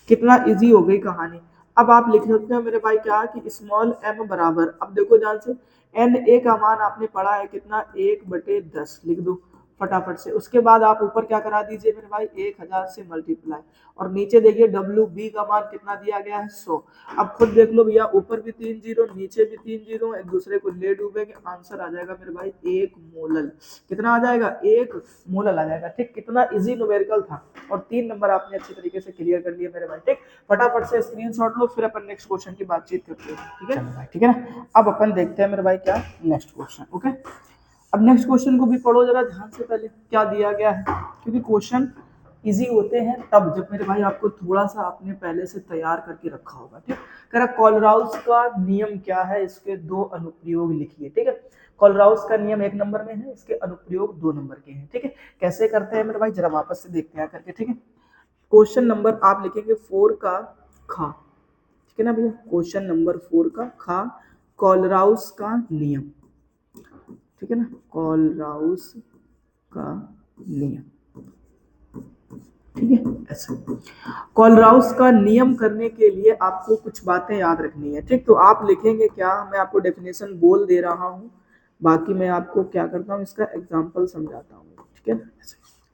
कितना इजी हो गई कहानी। अब आप लिख सकते हो मेरे भाई क्या कि स्मॉल m बराबर, अब देखो ध्यान से Na का मान आपने पढ़ा है कितना, 1/10 लिख दो फटाफट से। उसके बाद आप ऊपर क्या करा दीजिए मेरे भाई, 1000 से मल्टीप्लाई, और नीचे देखिए WB का मान कितना दिया गया है, 100। अब खुद देख लो भैया, ऊपर भी 3 जीरो नीचे भी 3 जीरो, एक दूसरे को ले डूबेंगे, आंसर आ जाएगा मेरे भाई 1 मोलल। कितना आ जाएगा, 1 मोलल आ जाएगा, ठीक। कितना इजी न्यूमेरिकल था और 3 नंबर आपने अच्छी तरीके से क्लियर कर लिए मेरे भाई, ठीक। फटाफट से स्क्रीनशॉट लो, फिर अपन नेक्स्ट क्वेश्चन की बातचीत करते हैं, ठीक है भाई, ठीक है ना। अब अपन देखते हैं मेरे भाई क्या नेक्स्ट क्वेश्चन, ओके। अब नेक्स्ट क्वेश्चन को भी पढ़ो जरा ध्यान से, पहले क्या दिया गया है, क्योंकि क्वेश्चन इजी होते हैं तब जब मेरे भाई आपको थोड़ा सा आपने पहले से तैयार करके रखा होगा, ठीक। कह रहा कोलराउस का नियम क्या है, इसके 2 अनुप्रयोग लिखिए, ठीक है। कोलराउस का नियम 1 नंबर में है, इसके अनुप्रयोग 2 नंबर के हैं, ठीक है। कैसे करते हैं मेरे भाई, जरा वापस से देखते हैं करके, ठीक है। क्वेश्चन नंबर आप लिखेंगे 4 का खा, ठीक है ना भैया, क्वेश्चन नंबर 4 का खा, कोलराउस का नियम, ठीक है ना, कोलराउस का नियम, ठीक है। ऐसा कोलराउस का नियम करने के लिए आपको कुछ बातें याद रखनी है, ठीक। तो आप लिखेंगे क्या, मैं आपको डेफिनेशन बोल दे रहा हूँ, बाकी मैं आपको क्या करता हूँ, इसका एग्जांपल समझाता हूँ, ठीक है।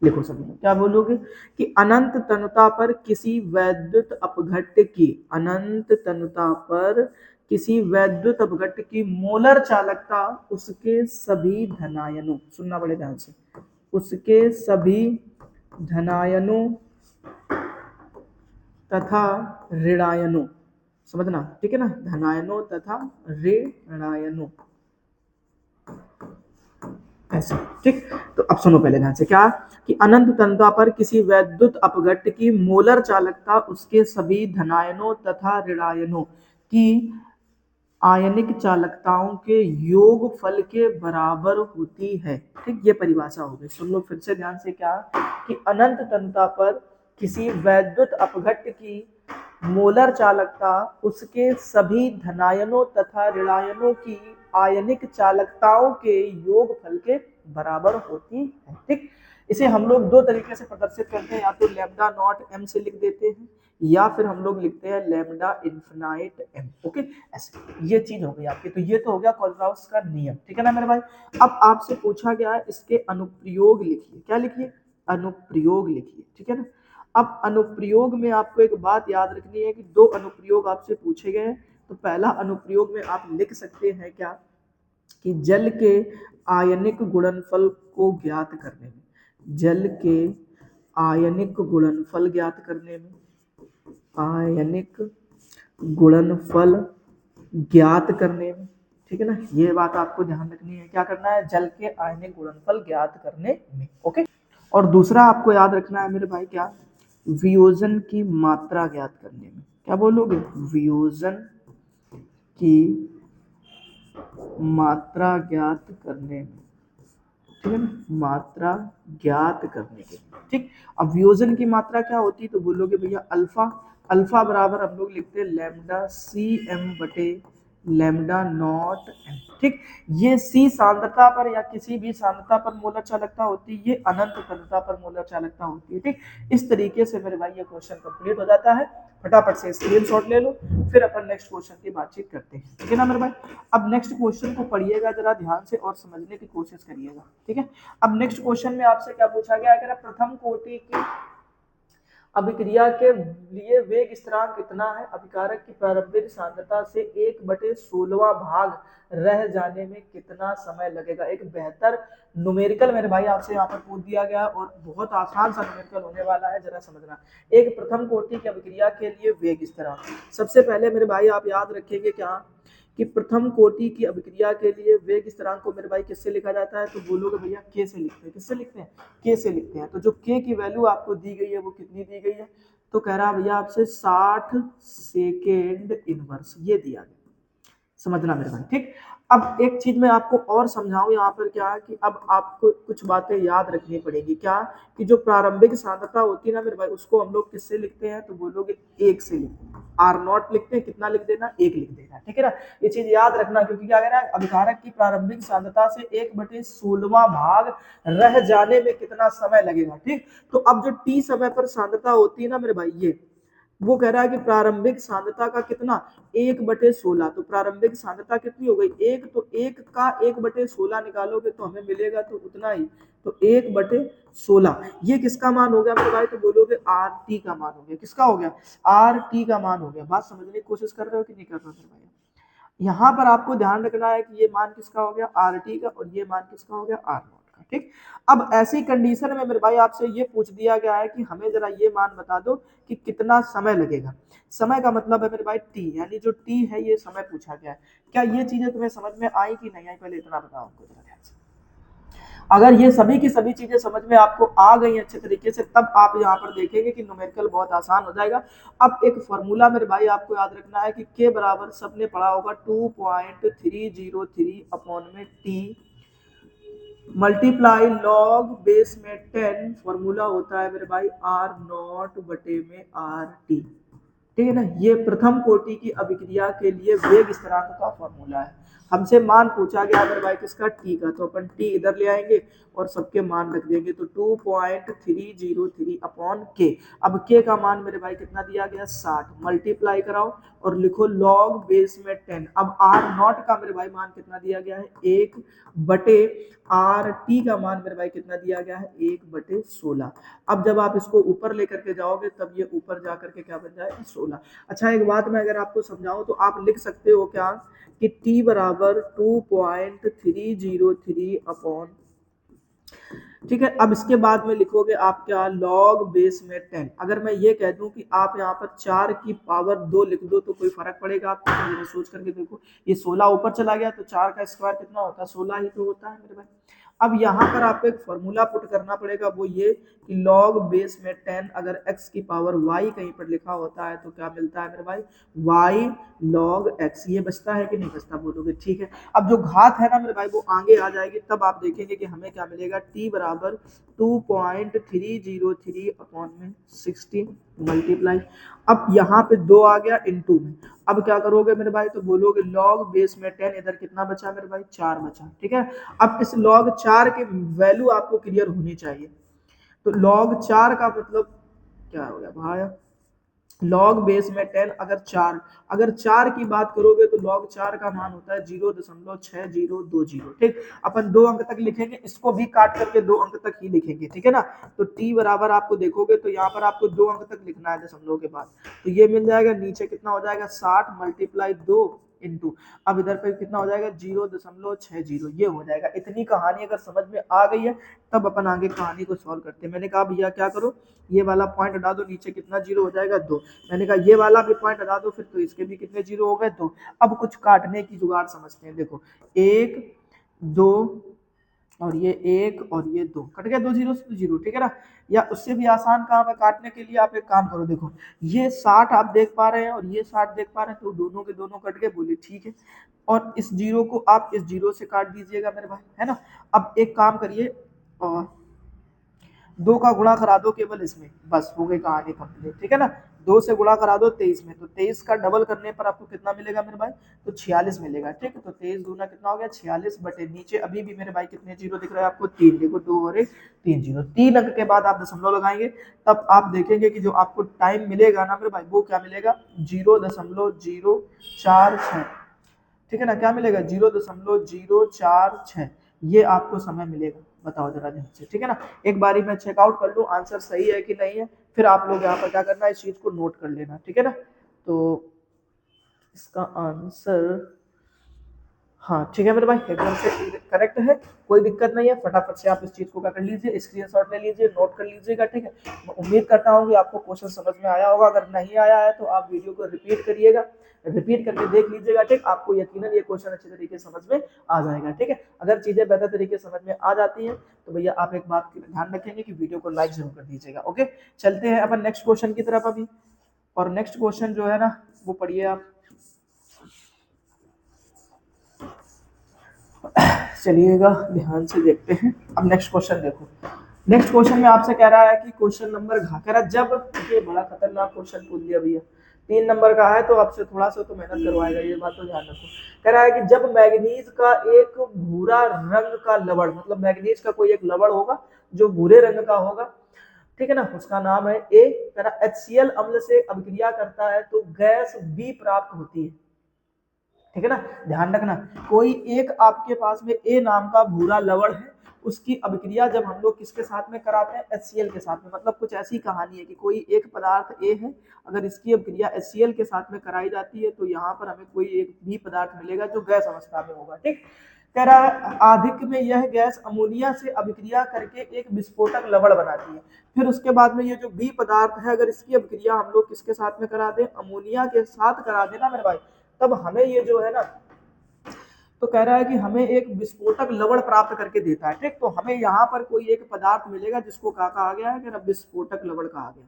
लिखो सभी लोग, क्या बोलोगे कि अनंत तनुता पर किसी वैद्युत अपघट्ट की, अनंत तनुता पर किसी वैद्युत अपघट्ट की मोलर चालकता उसके सभी धनायनों, सुनना बड़े ध्यान से, उसके सभी धनायनों तथा ऋणायनों, समझना, ठीक है ना, धनायनों तथा ऋणायनों, ऐसे, ठीक। तो अब सुनो पहले ध्यान से, क्या कि अनंत तनुता पर किसी वैद्युत अपघट्ट की मोलर चालकता उसके सभी धनायनों तथा ऋणायनों की आयनिक चालकताओं के योगफल के बराबर होती है, ठीक। ये परिभाषा हो गई, सुन लो फिर से ध्यान से, क्या कि अनंत तनुता पर किसी वैद्युत अपघट्ट की मोलर चालकता उसके सभी धनायनों तथा ऋणायनों की आयनिक चालकताओं के योगफल के बराबर होती है, ठीक। इसे हम लोग 2 तरीके से प्रदर्शित करते हैं, या तो लैम्डा नॉट m से लिख देते हैं, या फिर हम लोग लिखते हैं लैम्डा इन्फिनाइट m, ओके। ऐसे ये चीज हो गई आपकी। तो ये तो हो गया कोलराउस का नियम, ठीक है ना मेरे भाई। अब आपसे पूछा गया है इसके अनुप्रयोग लिखिए, क्या लिखिए, अनुप्रयोग लिखिए, ठीक है ना। अब अनुप्रयोग में आपको एक बात याद रखनी है कि दो अनुप्रयोग आपसे पूछे गए हैं। तो पहला अनुप्रयोग में आप लिख सकते हैं क्या कि जल के आयनिक गुणनफल को ज्ञात करने में, जल के आयनिक गुणनफल ज्ञात करने में, आयनिक गुणनफल ज्ञात करने में, ठीक है ना। ये बात आपको ध्यान रखनी है, क्या करना है, जल के आयनिक गुणनफल ज्ञात करने में, ओके। और दूसरा आपको याद रखना है मेरे भाई क्या, वियोजन की मात्रा ज्ञात करने में। क्या बोलोगे, वियोजन की मात्रा ज्ञात करने में, ठीक है ना, मात्रा ज्ञात करने के लिए, ठीक। अब वियोजन की मात्रा क्या होती है, तो बोलोगे भैया अल्फा, अल्फा बराबर हम लोग लिखते हैं लैम्डा सी एम बटे लैम्डा नॉट एम, ठीक। ये सी सांद्रता पर या किसी भी सांद्रता पर मोलर चालकता होती है, ये अनंत सांद्रता पर मोलर चालकता होती है, ठीक। इस तरीके से मेरे भाई ये क्वेश्चन कंप्लीट हो जाता है। फटाफट से स्क्रीनशॉट ले लो, फिर अपन नेक्स्ट क्वेश्चन की बातचीत करते हैं, ठीक है ना मेरे भाई। अब नेक्स्ट क्वेश्चन को पढ़िएगा जरा ध्यान से और समझने की कोशिश करिएगा, ठीक है। अब नेक्स्ट क्वेश्चन में आपसे क्या पूछा गया है, प्रथम कोटि की अभिक्रिया के लिए वेग स्थिरांक कितना है, अभिकारक की प्रारंभिक सांद्रता से 1/16वां भाग रह जाने में कितना समय लगेगा। एक बेहतर न्यूमेरिकल मेरे भाई आपसे यहाँ पर पूछ दिया गया और बहुत आसान सा न्यूमेरिकल होने वाला है, जरा समझना। एक प्रथम कोटि की अभिक्रिया के लिए वेग स्थिरांक, सबसे पहले मेरे भाई आप याद रखेंगे क्या कि प्रथम कोटि की अभिक्रिया के लिए वेग स्थिरांक को मेरे भाई किससे लिखा जाता है, तो बोलोगे भैया के से लिखते हैं। किससे लिखते हैं, के से लिखते हैं। तो जो के की वैल्यू आपको दी गई है वो कितनी दी गई है, तो कह रहा भैया आपसे 60 सेकेंड इनवर्स, ये दिया गया, समझना मेरे भाई, ठीक। अब एक चीज मैं आपको और समझाऊं यहाँ पर क्या कि अब आपको कुछ बातें याद रखनी पड़ेगी, क्या कि जो प्रारंभिक सांद्रता होती है ना मेरे भाई, उसको हम लोग किससे लिखते हैं, तो बोलोगे 1 से लिखते हैं, आर नॉट लिखते हैं, कितना लिख देना, 1 लिख देना, ठीक है ना। ये चीज याद रखना, क्योंकि क्या कह रहा है, अभिकारक की प्रारंभिक सांद्रता से 1/16वां भाग रह जाने में कितना समय लगेगा, ठीक। तो अब जो टी समय पर सांद्रता होती है ना मेरे भाई, ये वो कह रहा है कि प्रारंभिक सांद्रता का कितना, 1/16। तो प्रारंभिक सांद्रता कितनी हो गई, 1, तो 1 का 1/16 निकालोगे तो हमें मिलेगा तो उतना ही, तो 1/16। ये किसका मान हो गया मेरे भाई, तो बोलोगे आर टी का मान हो गया। किसका हो गया, आर टी का मान हो गया। बात समझने की कोशिश कर रहे हो कि नहीं कर रहे हो मेरे भाई। यहाँ पर आपको ध्यान रखना है कि ये मान किसका हो गया, आर टी का, और ये मान किसका हो गया, आर नॉट का, ठीक। अब ऐसी कंडीशन में मेरे भाई आपसे ये पूछ दिया गया है कि हमें जरा ये मान बता दो कि कितना समय लगेगा। समय का मतलब है मेरे भाई टी, यानी जो टी है ये समय पूछा गया है। क्या ये चीजें तुम्हें समझ में आई कि नहीं आई, पहले इतना बताओ हमको जरा ध्यान से। अगर ये सभी की सभी चीजें समझ में आपको आ गई अच्छे तरीके से, तब आप यहाँ पर देखेंगे कि न्यूमेरिकल बहुत आसान हो जाएगा। अब एक फॉर्मूला मेरे भाई आपको याद रखना है कि के बराबर सबने पढ़ा होगा 2.303 अपॉन में टी मल्टीप्लाई लॉग बेस में 10, फॉर्मूला होता है मेरे भाई आर नॉट बटे में आर टी, ठीक है ना। ये प्रथम कोटि की अभिक्रिया के लिए वेग स्थिरांक का फॉर्मूला है। हमसे मान पूछा गया अगर भाई किसका, टी का, तो अपन टी इधर ले आएंगे और सबके मान रख देंगे, तो 2.303 अपॉन के। अब के का मान मेरे भाई कितना दिया गया, 60, मल्टीप्लाई कराओ और लिखो लॉग बेस में 10। अब आर नॉट का मेरे भाई मान कितना दिया गया है, 1 बटे आर टी का मान मेरे भाई कितना दिया गया है, 1/16। अब जब आप इसको ऊपर लेकर के जाओगे तब ये ऊपर जाकर के क्या बन जाएगा, 16। अच्छा एक बात मैं अगर आपको समझाऊं तो आप लिख सकते हो क्या कि t बराबर 2.303 अपॉन, ठीक है। अब इसके बाद में लिखोगे आप क्या, लॉग बेस में 10। अगर मैं ये कह दूं कि आप यहाँ पर 4 की पावर 2 लिख दो तो कोई फर्क पड़ेगा आपको, तो सोच करके देखो, ये 16 ऊपर चला गया तो 4 का स्क्वायर कितना होता है, 16 ही तो होता है मेरे भाई। अब यहाँ पर आपको एक फॉर्मूला पुट करना पड़ेगा, वो ये कि लॉग बेस में 10 अगर x की पावर y कहीं पर लिखा होता है तो क्या मिलता है मेरे भाई, y log x। ये बचता है कि नहीं बचता, बोलोगे ठीक है। अब जो घात है ना मेरे भाई वो आगे आ जाएगी, तब आप देखेंगे कि हमें क्या मिलेगा, t बराबर 2.303 अपॉन में 16 मल्टीप्लाई, अब यहाँ पे 2 आ गया इनटू में। अब क्या करोगे मेरे भाई, तो बोलोगे लॉग बेस में 10, इधर कितना बचा मेरे भाई, 4 बचा, ठीक है। अब इस लॉग 4 की वैल्यू आपको क्लियर होनी चाहिए, तो लॉग 4 का मतलब क्या हो गया भाई, लॉग बेस में 10 अगर 4 की बात करोगे तो लॉग 4 का मान होता है 0.6020। ठीक, अपन 2 अंक तक लिखेंगे, इसको भी काट करके 2 अंक तक ही लिखेंगे, ठीक है ना। तो टी बराबर आपको देखोगे तो यहाँ पर आपको 2 अंक तक लिखना है दशमलव के बाद, तो ये मिल जाएगा, नीचे कितना हो जाएगा 60 मल्टीप्लाई 2 इंटू, अब इधर पे कितना हो जाएगा 0.60, ये हो जाएगा। इतनी कहानी अगर समझ में आ गई है तब अपन आगे कहानी को सॉल्व करते हैं। मैंने कहा भैया क्या करो, ये वाला पॉइंट हटा दो, नीचे कितना जीरो हो जाएगा 2। मैंने कहा ये वाला भी पॉइंट हटा दो, फिर तो इसके भी कितने जीरो हो गए 2। अब कुछ काटने की जुगाड़ समझते हैं। देखो 1 2 और ये 1 और ये 2 कट गया, 2 जीरो से 2 जीरो, ठीक है ना। या उससे भी आसान काम है काटने के लिए, आप एक काम करो, देखो ये 60 आप देख पा रहे हैं और ये 60 देख पा रहे हैं, तो दोनों के दोनों कट गए, बोले ठीक है। और इस जीरो को आप इस जीरो से काट दीजिएगा मेरे भाई, है ना। अब एक काम करिए, और 2 का गुणा करा दो केवल इसमें, बस हो गई कहानी कंप्लीट, ठीक है ना। 2 से गुणा करा दो 23 में, तो 23 का डबल करने पर आपको कितना मिलेगा मेरे भाई, तो 46 मिलेगा, ठीक है। तो 23 दूना कितना हो गया 46 बटे नीचे अभी भी मेरे भाई कितने जीरो दिख रहा है आपको, 3, देखो 2 और 1 3 जीरो। 3 अंक के बाद आप दशमलव लगाएंगे, तब आप देखेंगे कि जो आपको टाइम मिलेगा ना मेरे भाई, वो क्या मिलेगा 0.046, ठीक है ना। क्या मिलेगा 0.046, ये आपको समय मिलेगा। बताओ जरा ध्यान से, ठीक है ना। एक बारी मैं चेकआउट कर लूँ आंसर सही है कि नहीं है, फिर आप लोग यहाँ पर क्या करना है, इस चीज को नोट कर लेना, ठीक है ना। तो इसका आंसर, हाँ ठीक है मेरे भाई, एकदम से करेक्ट है, कोई दिक्कत नहीं है। फटाफट से आप इस चीज को क्या कर लीजिए, स्क्रीनशॉट ले लीजिए, नोट कर लीजिएगा, ठीक है। मैं उम्मीद करता हूँ कि आपको क्वेश्चन समझ में आया होगा, अगर नहीं आया है तो आप वीडियो को रिपीट करिएगा, रिपीट करके देख लीजिएगा, ठीक। आपको यकीनन ये क्वेश्चन अच्छे तरीके से समझ में आ जाएगा, ठीक है। अगर चीजें बेहतर तरीके से समझ में आ जाती हैं तो भैया आप एक बात का ध्यान रखेंगे कि वीडियो को लाइक जरूर कर दीजिएगा। ओके, चलते हैं अपन नेक्स्ट क्वेश्चन की तरफ अभी। और नेक्स्ट क्वेश्चन जो है ना, वो पढ़िए आप। चलिएगा ध्यान से देखते हैं। अब नेक्स्ट क्वेश्चन देखो, नेक्स्ट क्वेश्चन में आपसे कह रहा है कि क्वेश्चन नंबर घ कह रहा है, जब, ये बड़ा खतरनाक क्वेश्चन पूछ दिया भैया, 3 नंबर का है तो आपसे थोड़ा सा तो मेहनत करवाएगा, ये बात तो ध्यान रखो। कह रहा है कि जब मैग्नीज का एक भूरा रंग का लवण, मतलब मैग्नीज का कोई एक लवण होगा जो भूरे रंग का होगा, ठीक है ना, उसका नाम है ए, कह रहा HCl अम्ल से अभिक्रिया करता है तो गैस बी प्राप्त होती है, ठीक है ना। ध्यान रखना, कोई एक आपके पास में ए नाम का भूरा लवण है, उसकी अभिक्रिया जब हम लोग किसके साथ में कराते हैं, HCl के साथ में। मतलब कुछ ऐसी कहानी है कि कोई एक पदार्थ ए है, अगर इसकी अभिक्रिया HCl के साथ में कराई जाती है तो यहाँ पर हमें कोई एक बी पदार्थ मिलेगा जो गैस अवस्था में होगा, ठीक। कह रहा है अधिक में यह गैस अमोनिया से अभिक्रिया करके एक विस्फोटक लवण बनाती है। फिर उसके बाद में ये जो बी पदार्थ है, अगर इसकी अभिक्रिया हम लोग किसके साथ में करा दें, अमोनिया के साथ करा देना मेरे भाई, तब हमें ये जो है ना, तो कह रहा है कि हमें एक विस्फोटक लवण प्राप्त करके देता है, ठीक। तो हमें यहाँ पर कोई एक पदार्थ मिलेगा जिसको क्या कहा गया है, कि विस्फोटक लवण कहा गया।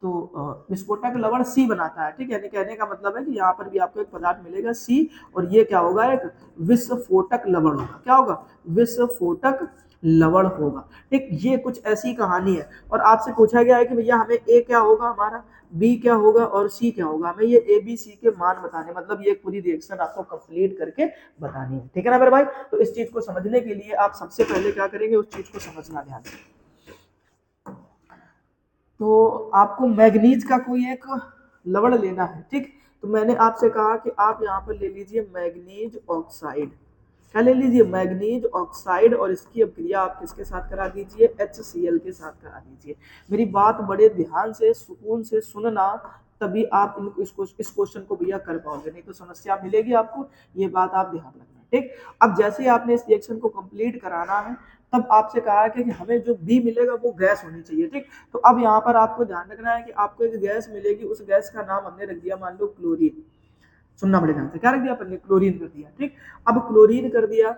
तो विस्फोटक लवण सी बनाता है, ठीक है। यानी कहने का मतलब है कि यहाँ पर भी आपको एक पदार्थ मिलेगा सी, और ये क्या होगा, एक विस्फोटक लवण होगा। क्या होगा, विस्फोटक लवण होगा, ठीक। ये कुछ ऐसी कहानी है। और आपसे पूछा गया है कि भैया हमें ए क्या होगा हमारा, बी क्या होगा और सी क्या होगा, हमें ये ए बी सी के मान बताने, मतलब ये पूरी रिएक्शन आपको कंप्लीट करके बतानी है, ठीक है ना मेरे भाई। तो इस चीज को समझने के लिए आप सबसे पहले क्या करेंगे, उस चीज को समझना ध्यान से। तो आपको मैग्नीज का कोई एक लवण लेना है, ठीक। तो मैंने आपसे कहा कि आप यहाँ पर ले लीजिए मैग्नीज ऑक्साइड, क्या ले लीजिए, मैग्नीज ऑक्साइड, और इसकी अभिक्रिया आप किसके साथ करा दीजिए, HCl के साथ करा दीजिए। मेरी बात बड़े ध्यान से सुकून से सुनना, तभी आप इस क्वेश्चन को भैया कर पाओगे, नहीं तो समस्या मिलेगी आपको, ये बात आप ध्यान रखना, ठीक। अब जैसे ही आपने इस रिएक्शन को कंप्लीट कराना है, तब आपसे कहा है कि हमें जो बी मिलेगा वो गैस होनी चाहिए, ठीक। तो अब यहाँ पर आपको ध्यान रखना है कि आपको एक गैस मिलेगी, उस गैस का नाम हमने रख दिया मान लो क्लोरीन। सुनना बड़े ध्यान से, क्या रख दिया अपन ने, क्लोरीन कर दिया, ठीक। अब क्लोरीन कर दिया,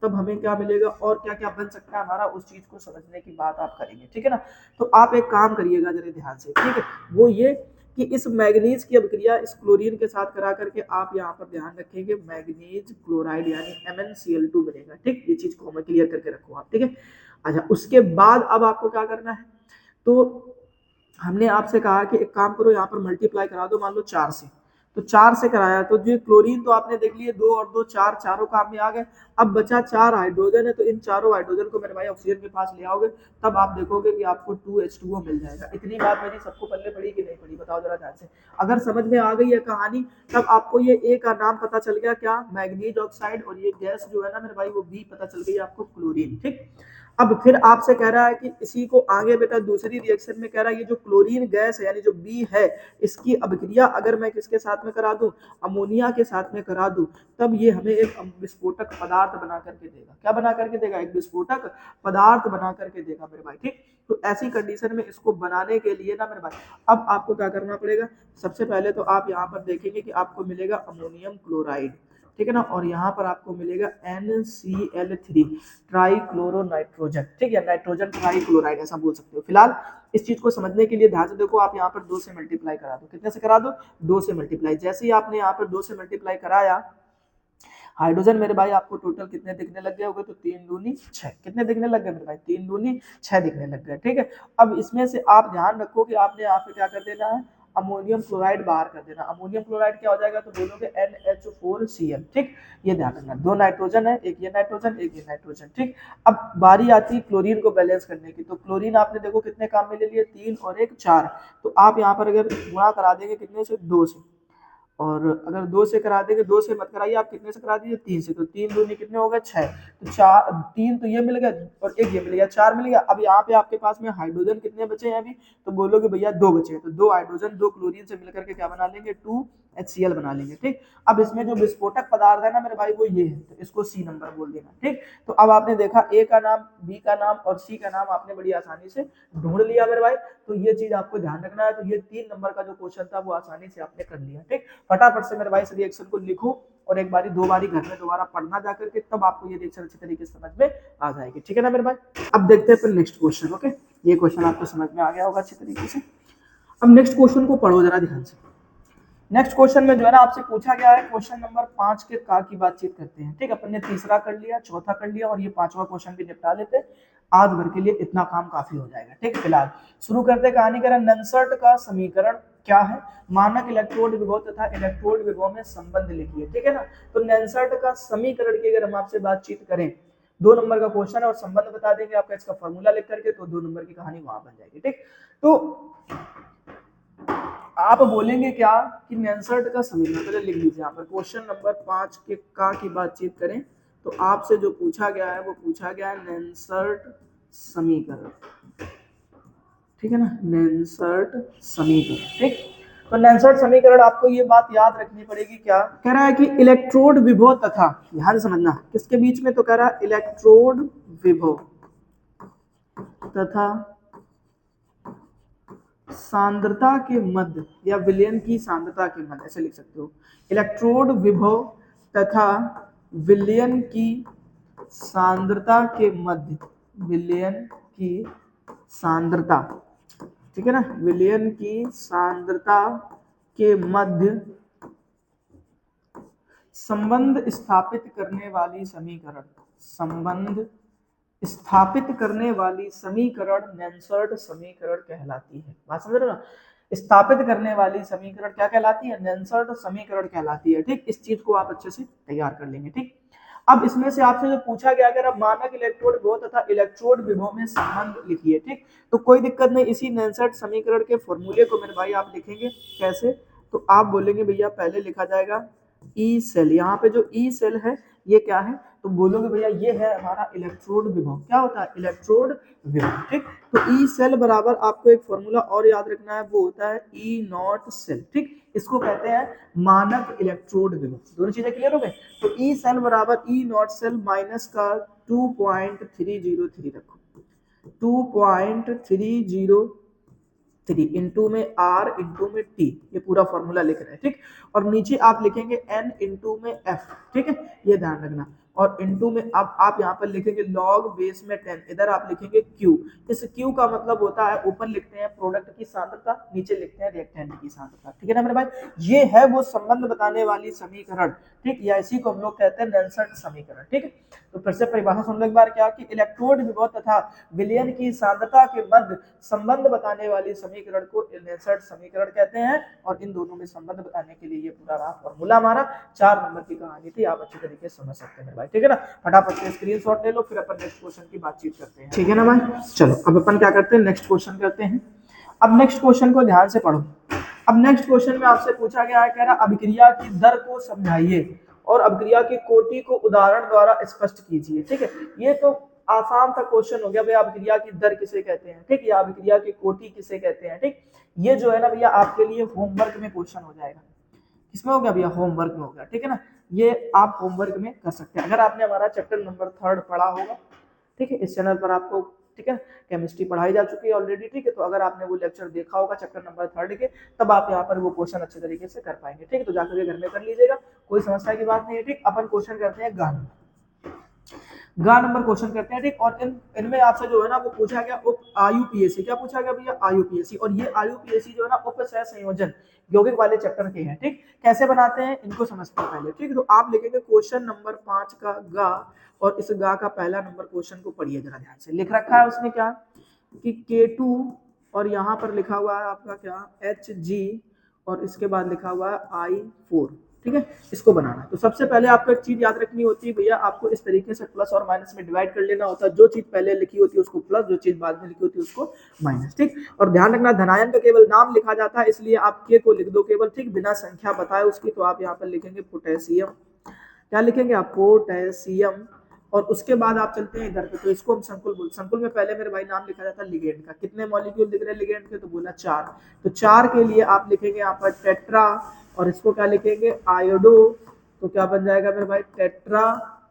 तब हमें क्या मिलेगा और क्या क्या बन सकता है हमारा, उस चीज को समझने की बात आप करेंगे, ठीक है ना। तो आप एक काम करिएगा जरा ध्यान से, ठीक है, वो ये कि इस मैग्नीज की अभिक्रिया इस क्लोरीन के साथ करा करके आप यहाँ पर ध्यान रखेंगे मैग्नीज क्लोराइड यानी MnCl2 बनेगा, ठीक। ये चीज को हमें क्लियर करके रखो आप, ठीक है। अच्छा, उसके बाद अब आपको क्या करना है, तो हमने आपसे कहा कि एक काम करो, यहाँ पर मल्टीप्लाई करा दो मान लो 4 से, तो 4 से कराया, तो जो क्लोरीन तो आपने देख लिए 2 और 2 4, चारों काम में आ गए। अब बचा 4 हाइड्रोजन है, तो इन चारों हाइड्रोजन को मेरे भाई ऑक्सीजन के पास ले आओगे, तब आप देखोगे कि आपको 2H2O मिल जाएगा। इतनी बात मेरी सबको पल्ले पड़ी कि नहीं पड़ी, बताओ जरा ध्यान से। अगर समझ में आ गई है कहानी, तब आपको ये ए का नाम पता चल गया, क्या, मैग्नीज ऑक्साइड, और ये गैस जो है ना मेरे भाई वो बी पता चल गई आपको, क्लोरीन। ठीक, अब फिर आपसे कह रहा है कि इसी को आगे बेटा दूसरी रिएक्शन में कह रहा है, ये जो क्लोरीन गैस है यानी जो बी है, इसकी अभिक्रिया अगर मैं किसके साथ में करा दूं, अमोनिया के साथ में करा दूं, तब ये हमें एक विस्फोटक पदार्थ बना करके देगा। क्या बना करके देगा? एक विस्फोटक पदार्थ बना करके देगा मेरे भाई। ठीक, तो ऐसी कंडीशन में इसको बनाने के लिए ना मेरे भाई, अब आपको क्या करना पड़ेगा, सबसे पहले तो आप यहाँ पर देखेंगे कि आपको मिलेगा अमोनियम क्लोराइड, ठीक है ना, और यहाँ पर आपको मिलेगा NCl3 ट्राइक्लोरो नाइट्रोजन, ठीक है, नाइट्रोजन ट्राइक्लोराइड ऐसा बोल सकते हो। फिलहाल इस चीज को समझने के लिए ध्यान से देखो, आप यहाँ पर 2 से मल्टीप्लाई करा दो, कितने से करा दो, 2 से मल्टीप्लाई। जैसे ही आपने यहाँ पर 2 से मल्टीप्लाई कराया, हाइड्रोजन मेरे भाई आपको टोटल कितने दिखने लग गए होंगे, तो 3 दूनी 6, कितने दिखने लग गए मेरे भाई, 3 दूनी 6 दिखने लग गए। ठीक है, अब इसमें से आप ध्यान रखो कि आपने यहाँ पे क्या कर देना है, अमोनियम क्लोराइड बाहर कर देना। अमोनियम क्लोराइड क्या हो जाएगा, तो बोलोगे NH4Cl। ठीक, ये ध्यान रखना, 2 नाइट्रोजन है, एक ये नाइट्रोजन, एक ये नाइट्रोजन। ठीक, अब बारी आती है क्लोरीन को बैलेंस करने की, तो क्लोरीन आपने देखो कितने काम में ले लिए, 3 और 1 4, तो आप यहाँ पर अगर गुणा करा देंगे कितने से, 2 से, और अगर 2 से करा देंगे, 2 से मत कराइए, आप कितने से करा दीजिए, 3 से, तो 3 दूनी कितने हो गए, 6, तो 4 3 तो ये मिल गया और एक ये मिल गया, 4 मिल गया। अब यहाँ पे आपके पास में हाइड्रोजन कितने बचे हैं अभी, तो बोलोगे भैया 2 बचे हैं, तो 2 हाइड्रोजन 2 क्लोरीन से मिलकर के क्या बना लेंगे, 2HCl बना लेंगे। ठीक, अब इसमें जो विस्फोटक पदार्थ है ना मेरे भाई वो ये है, तो इसको C नंबर बोल देना। ठीक, तो अब आपने देखा ए का नाम, बी का नाम और सी का नाम आपने बड़ी आसानी से ढूंढ लिया मेरे भाई, तो ये चीज आपको ध्यान रखना है। तो ये 3 नंबर का जो क्वेश्चन था वो आसानी से आपने कर लिया। ठीक, फटाफट से मेरे भाई इस रिएक्शन को लिखो और एक बारी 2 बारी घर में दोबारा पढ़ना जाकर के, तब आपको ये रिएक्शन अच्छी तरीके से समझ में आ जाएगी। ठीक है ना मेरे भाई, अब देखते हैं फिर नेक्स्ट क्वेश्चन। ओके, ये क्वेश्चन आपको समझ में आ गया होगा अच्छी तरीके से। अब नेक्स्ट क्वेश्चन को पढ़ो जरा ध्यान से। नेक्स्ट क्वेश्चन में जो है ना आपसे पूछा गया है, क्वेश्चन नंबर 5 के का की बातचीत करते हैं। ठीक, अपन ने तीसरा कर लिया, चौथा कर लिया और ये 5वां क्वेश्चन भी निपटा लेते हैं। आज भर के लिए इतना काम काफी हो जाएगा। ठीक, फिलहाल शुरू करते कहानी का। नंसर्ट का समीकरण क्या है, मानक इलेक्ट्रोड विभव तथा इलेक्ट्रोड विभव में संबंध लिखिए। ठीक है ना, तो नंसर्ट का समीकरण की अगर हम आपसे बातचीत करें, 2 नंबर का क्वेश्चन है और संबंध बता देंगे आपका इसका फॉर्मूला लिख करके, तो 2 नंबर की कहानी वहां बन जाएगी। ठीक, तो आप बोलेंगे क्या कि नैनसर्ट का समीकरण, पहले लिख लीजिए यहाँ पर, क्वेश्चन नंबर 5 के का की बातचीत करें तो आपसे जो पूछा गया है वो पूछा गया है नैनसर्ट समीकरण। ठीक है ना, नैनसर्ट समीकरण। ठीक, तो नैनसर्ट समीकरण आपको ये बात याद रखनी पड़ेगी, क्या कह रहा है कि इलेक्ट्रोड विभव तथा, ध्यान समझना किसके बीच में, तो कह रहा है इलेक्ट्रोड विभव तथा सांद्रता के मध्य या विलयन की सांद्रता के मध्य, ऐसे लिख सकते हो, इलेक्ट्रोड विभव तथा विलयन की सांद्रता के मध्य, विलयन की सांद्रता, ठीक है ना, विलयन की सांद्रता के मध्य संबंध स्थापित करने वाली समीकरण, संबंध स्थापित करने वाली समीकरण नैनसर्ट समीकरण कहलाती है। बात समझ रहे हो ना, स्थापित करने वाली समीकरण क्या कहलाती है, नैनसर्ट समीकरण कहलाती है। ठीक, इस चीज को आप अच्छे से तैयार कर लेंगे। ठीक, अब इसमें से आपसे जो पूछा गया, अगर आप मानक इलेक्ट्रोड विभव तथा इलेक्ट्रोड विभव में संबंध लिखिए। ठीक, तो कोई दिक्कत नहीं, इसी नैनसर्ट समीकरण के फॉर्मूले को मेरे भाई आप लिखेंगे कैसे, तो आप बोलेंगे भैया पहले लिखा जाएगा ई सेल, यहाँ पे जो ई सेल है ये क्या है, तो बोलोगे भैया ये है हमारा इलेक्ट्रोड विभव। क्या होता है, इलेक्ट्रोड विभव। ठीक, तो ई सेल बराबर आपको एक फॉर्मूला और याद रखना है, वो होता है ई नॉट सेल। ठीक, इसको कहते हैं मानक इलेक्ट्रोड विभव। दोनों चीजें क्लियर हो गए, तो ई सेल बराबर ई नॉट सेल माइनस का 2.303 रखो, 2.303 इंटू में आर इंटू में टी, ये पूरा फॉर्मूला लिख रहे हैं। ठीक, और नीचे आप लिखेंगे एन इंटू में एफ। ठीक है, ये ध्यान रखना, और इनटू में अब आप यहाँ पर लिखेंगे log बेस में 10, इधर आप लिखेंगे Q। इस Q का मतलब होता है, ऊपर लिखते हैं प्रोडक्ट की सांद्रता, नीचे लिखते हैं रिएक्टेंट की सांद्रता, ठीक है ना मेरे भाई। ये है वो संबंध बताने वाली समीकरण, ठीक, या इसी को हम लोग कहते हैं नेल्सन समीकरण, ठीक है। तो फिर से परिभाषा सुन लो एक बार, क्या कि इलेक्ट्रोड विभव तथा विलयन की सांद्रता के मध्य संबंध बताने वाली समीकरण को नेल्सन समीकरण कहते हैं, और इन दोनों में संबंध बताने के लिए ये पूरा रहा फॉर्मूला हमारा। 4 नंबर की कहानी थी, आप अच्छे तरीके से समझ सकते हैं भाई, ठीक है ना। फटाफट से स्क्रीनशॉट ले लो, फिर अपन नेक्स्ट क्वेश्चन की बातचीत करते हैं, ठीक है ना भाई। चलो अब अपन क्या करते हैं, नेक्स्ट क्वेश्चन करते हैं। अब नेक्स्ट क्वेश्चन को ध्यान से पढ़ो। अब नेक्स्ट क्वेश्चन में आपसे पूछा गया है, कह रहा अभिक्रिया की दर को समझाइए और अभिक्रिया की कोटि को उदाहरण द्वारा स्पष्ट कीजिए, ठीक है। ये तो आसान सा क्वेश्चन हो गया भैया, अभिक्रिया की दर किसे कहते हैं, ठीक, या अभिक्रिया की कोटि किसे कहते हैं, ठीक। ये जो है ना भैया आपके लिए होमवर्क में क्वेश्चन हो जाएगा। किसमें हो गया भैया, होमवर्क में हो गया, ठीक है ना। ये आप होमवर्क में कर सकते हैं, अगर आपने हमारा चैप्टर नंबर 3 पढ़ा होगा, ठीक है, इस चैनल पर आपको, ठीक है, केमिस्ट्री पढ़ाई जा चुकी है ऑलरेडी, ठीक है। तो अगर आपने वो लेक्चर देखा होगा चैप्टर नंबर 3 के, तब आप यहाँ पर वो क्वेश्चन अच्छे तरीके से कर पाएंगे, ठीक है। तो जाकर के घर में कर लीजिएगा, कोई समस्या की बात नहीं है, ठीक। अपन क्वेश्चन करते हैं गा नंबर क्वेश्चन करते हैं, ठीक। और इनमें आपसे जो है ना वो पूछा गया उप आयुपीएसी, क्या पूछा गया भैया, आयुपीएसी। और ये आयुपीएसी जो है ना उप सह संयोजन यौगिक वाले चैप्टर के हैं, ठीक। कैसे बनाते हैं इनको समझते हैं पहले, ठीक। तो आप लिखेंगे क्वेश्चन नंबर 5 का गा, और इस गा का पहला नंबर क्वेश्चन को पढ़िए जरा ध्यान से। लिख रखा है उसने क्या कि K2, और यहाँ पर लिखा हुआ है आपका क्या Hg, और इसके बाद लिखा हुआ है I4, ठीक है। इसको बनाना है, तो सबसे पहले आपको एक चीज याद रखनी होती है भैया, आपको इस तरीके से प्लस और माइनस में डिवाइड कर लेना होता है। जो चीज पहले लिखी होती है उसको प्लस, जो चीज बाद में लिखी होती है उसको माइनस, ठीक। और ध्यान रखना धनायन का केवल नाम लिखा जाता है, इसलिए आप के को लिख दो केवल, ठीक, बिना संख्या बताए उसकी। तो आप यहाँ पर लिखेंगे पोटेशियम, क्या लिखेंगे आप, पोटेशियम। और उसके बाद आप चलते हैं इधर पे, तो इसको हम संकुल बोल, संकुल में पहले मेरे भाई नाम लिखा जाता है लिगेंड का। कितने मॉलिक्यूल दिख रहे हैं लिगेंड के, तो बोला 4। तो 4 के लिए आप लिखेंगे यहाँ पर टेट्रा, और इसको क्या लिखेंगे आयोडो। तो क्या बन जाएगा मेरे भाई, टेट्रा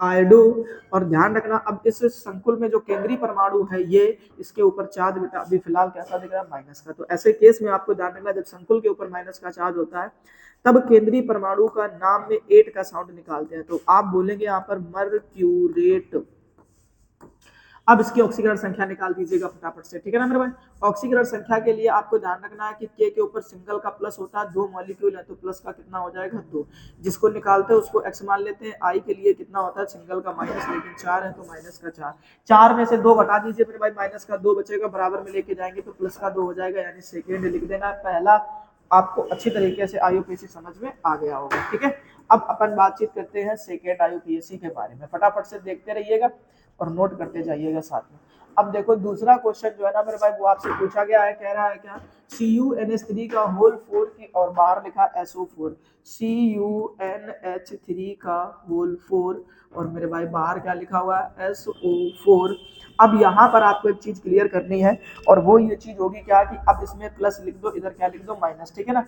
आयोडो। और ध्यान रखना अब इस संकुल में जो केंद्रीय परमाणु है ये, इसके ऊपर चार्ज बेटा अभी फिलहाल कैसा दिख रहा है, माइनस का। तो ऐसे केस में आपको ध्यान रखना, जब संकुल के ऊपर माइनस का चार्ज होता है तब केंद्रीय परमाणु का नाम में 8 का साउंड निकालते हैं। तो आप बोलेंगे यहाँ पर मर्क्यूरेट। अब इसकी ऑक्सीकरण संख्या निकाल दीजिएगा फटाफट से, ठीक है ना मेरे भाई। ऑक्सीकरण संख्या के लिए आपको ध्यान रखना है कि के ऊपर सिंगल का प्लस होता है, 2 मॉलिक्यूल है तो प्लस का कितना हो जाएगा 2। जिसको निकालते हैं उसको एक्स मान लेते हैं। आई के लिए कितना होता है सिंगल का माइनस, लेकिन 4 है तो माइनस का 4। 4 में से 2 घटा दीजिए मेरे भाई, माइनस का 2 बचेगा, बराबर में लेके जाएंगे तो प्लस का 2 हो जाएगा, यानी सेकेंड लिख देना है पहला। आपको अच्छी तरीके से आईयूपीएसी समझ में आ गया होगा, ठीक है। अब अपन बातचीत करते हैं सेकेंड आईयूपीएसी के बारे में, फटाफट से देखते रहिएगा और नोट करते जाइएगा साथ में। अब देखो दूसरा क्वेश्चन जो है ना मेरे भाई वो आपसे पूछा गया है, कह रहा है क्या CuNH3 का होल 4 की, और बाहर लिखा SO4, CuNH3 का होल 4, और मेरे भाई बाहर क्या लिखा हुआ है SO4। अब यहाँ पर आपको एक चीज क्लियर करनी है, और वो ये चीज होगी क्या कि अब इसमें प्लस लिख दो, इधर क्या लिख दो माइनस, ठीक है ना।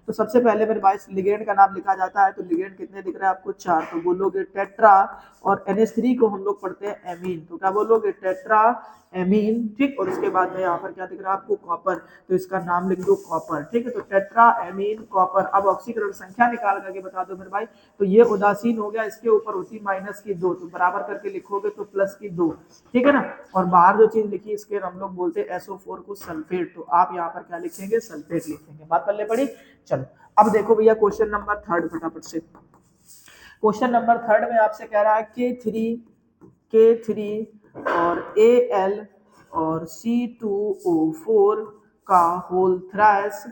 तो सबसे पहले मेरे भाई लिगेंड का नाम लिखा जाता है, तो लिगेंड कितने दिख रहे हैं आपको 4, तो बोलोगे टेट्रा, और NH3 को हम लोग पढ़ते हैं एमीन, तो क्या बोलोगे टेट्रा एमीन, ठीक। और उसके बाद में यहाँ पर क्या दिख रहा है आपको कॉपर, तो इसका नाम लिख दो कॉपर, ठीक है। तो टेट्रा एमीन कॉपर। अब ऑक्सीकरण संख्या निकाल करके बता दो मेरे भाई, तो ये उदासीन हो गया, इसके ऊपर होती माइनस की 2, तो बराबर करके लिखोगे तो प्लस की 2, ठीक है ना। और बाहर जो चीज लिखी इसके हम लोग बोलते हैं SO4 को सल्फेट, तो आप यहाँ पर क्या लिखेंगे सल्फेट लिखेंगे। बात पल्ले पड़ी। चलो अब देखो भैया क्वेश्चन नंबर 3 फटाफट से। क्वेश्चन नंबर 3 में आपसे कह रहा है K3 और Al और C2O4 का होल थ्राइस।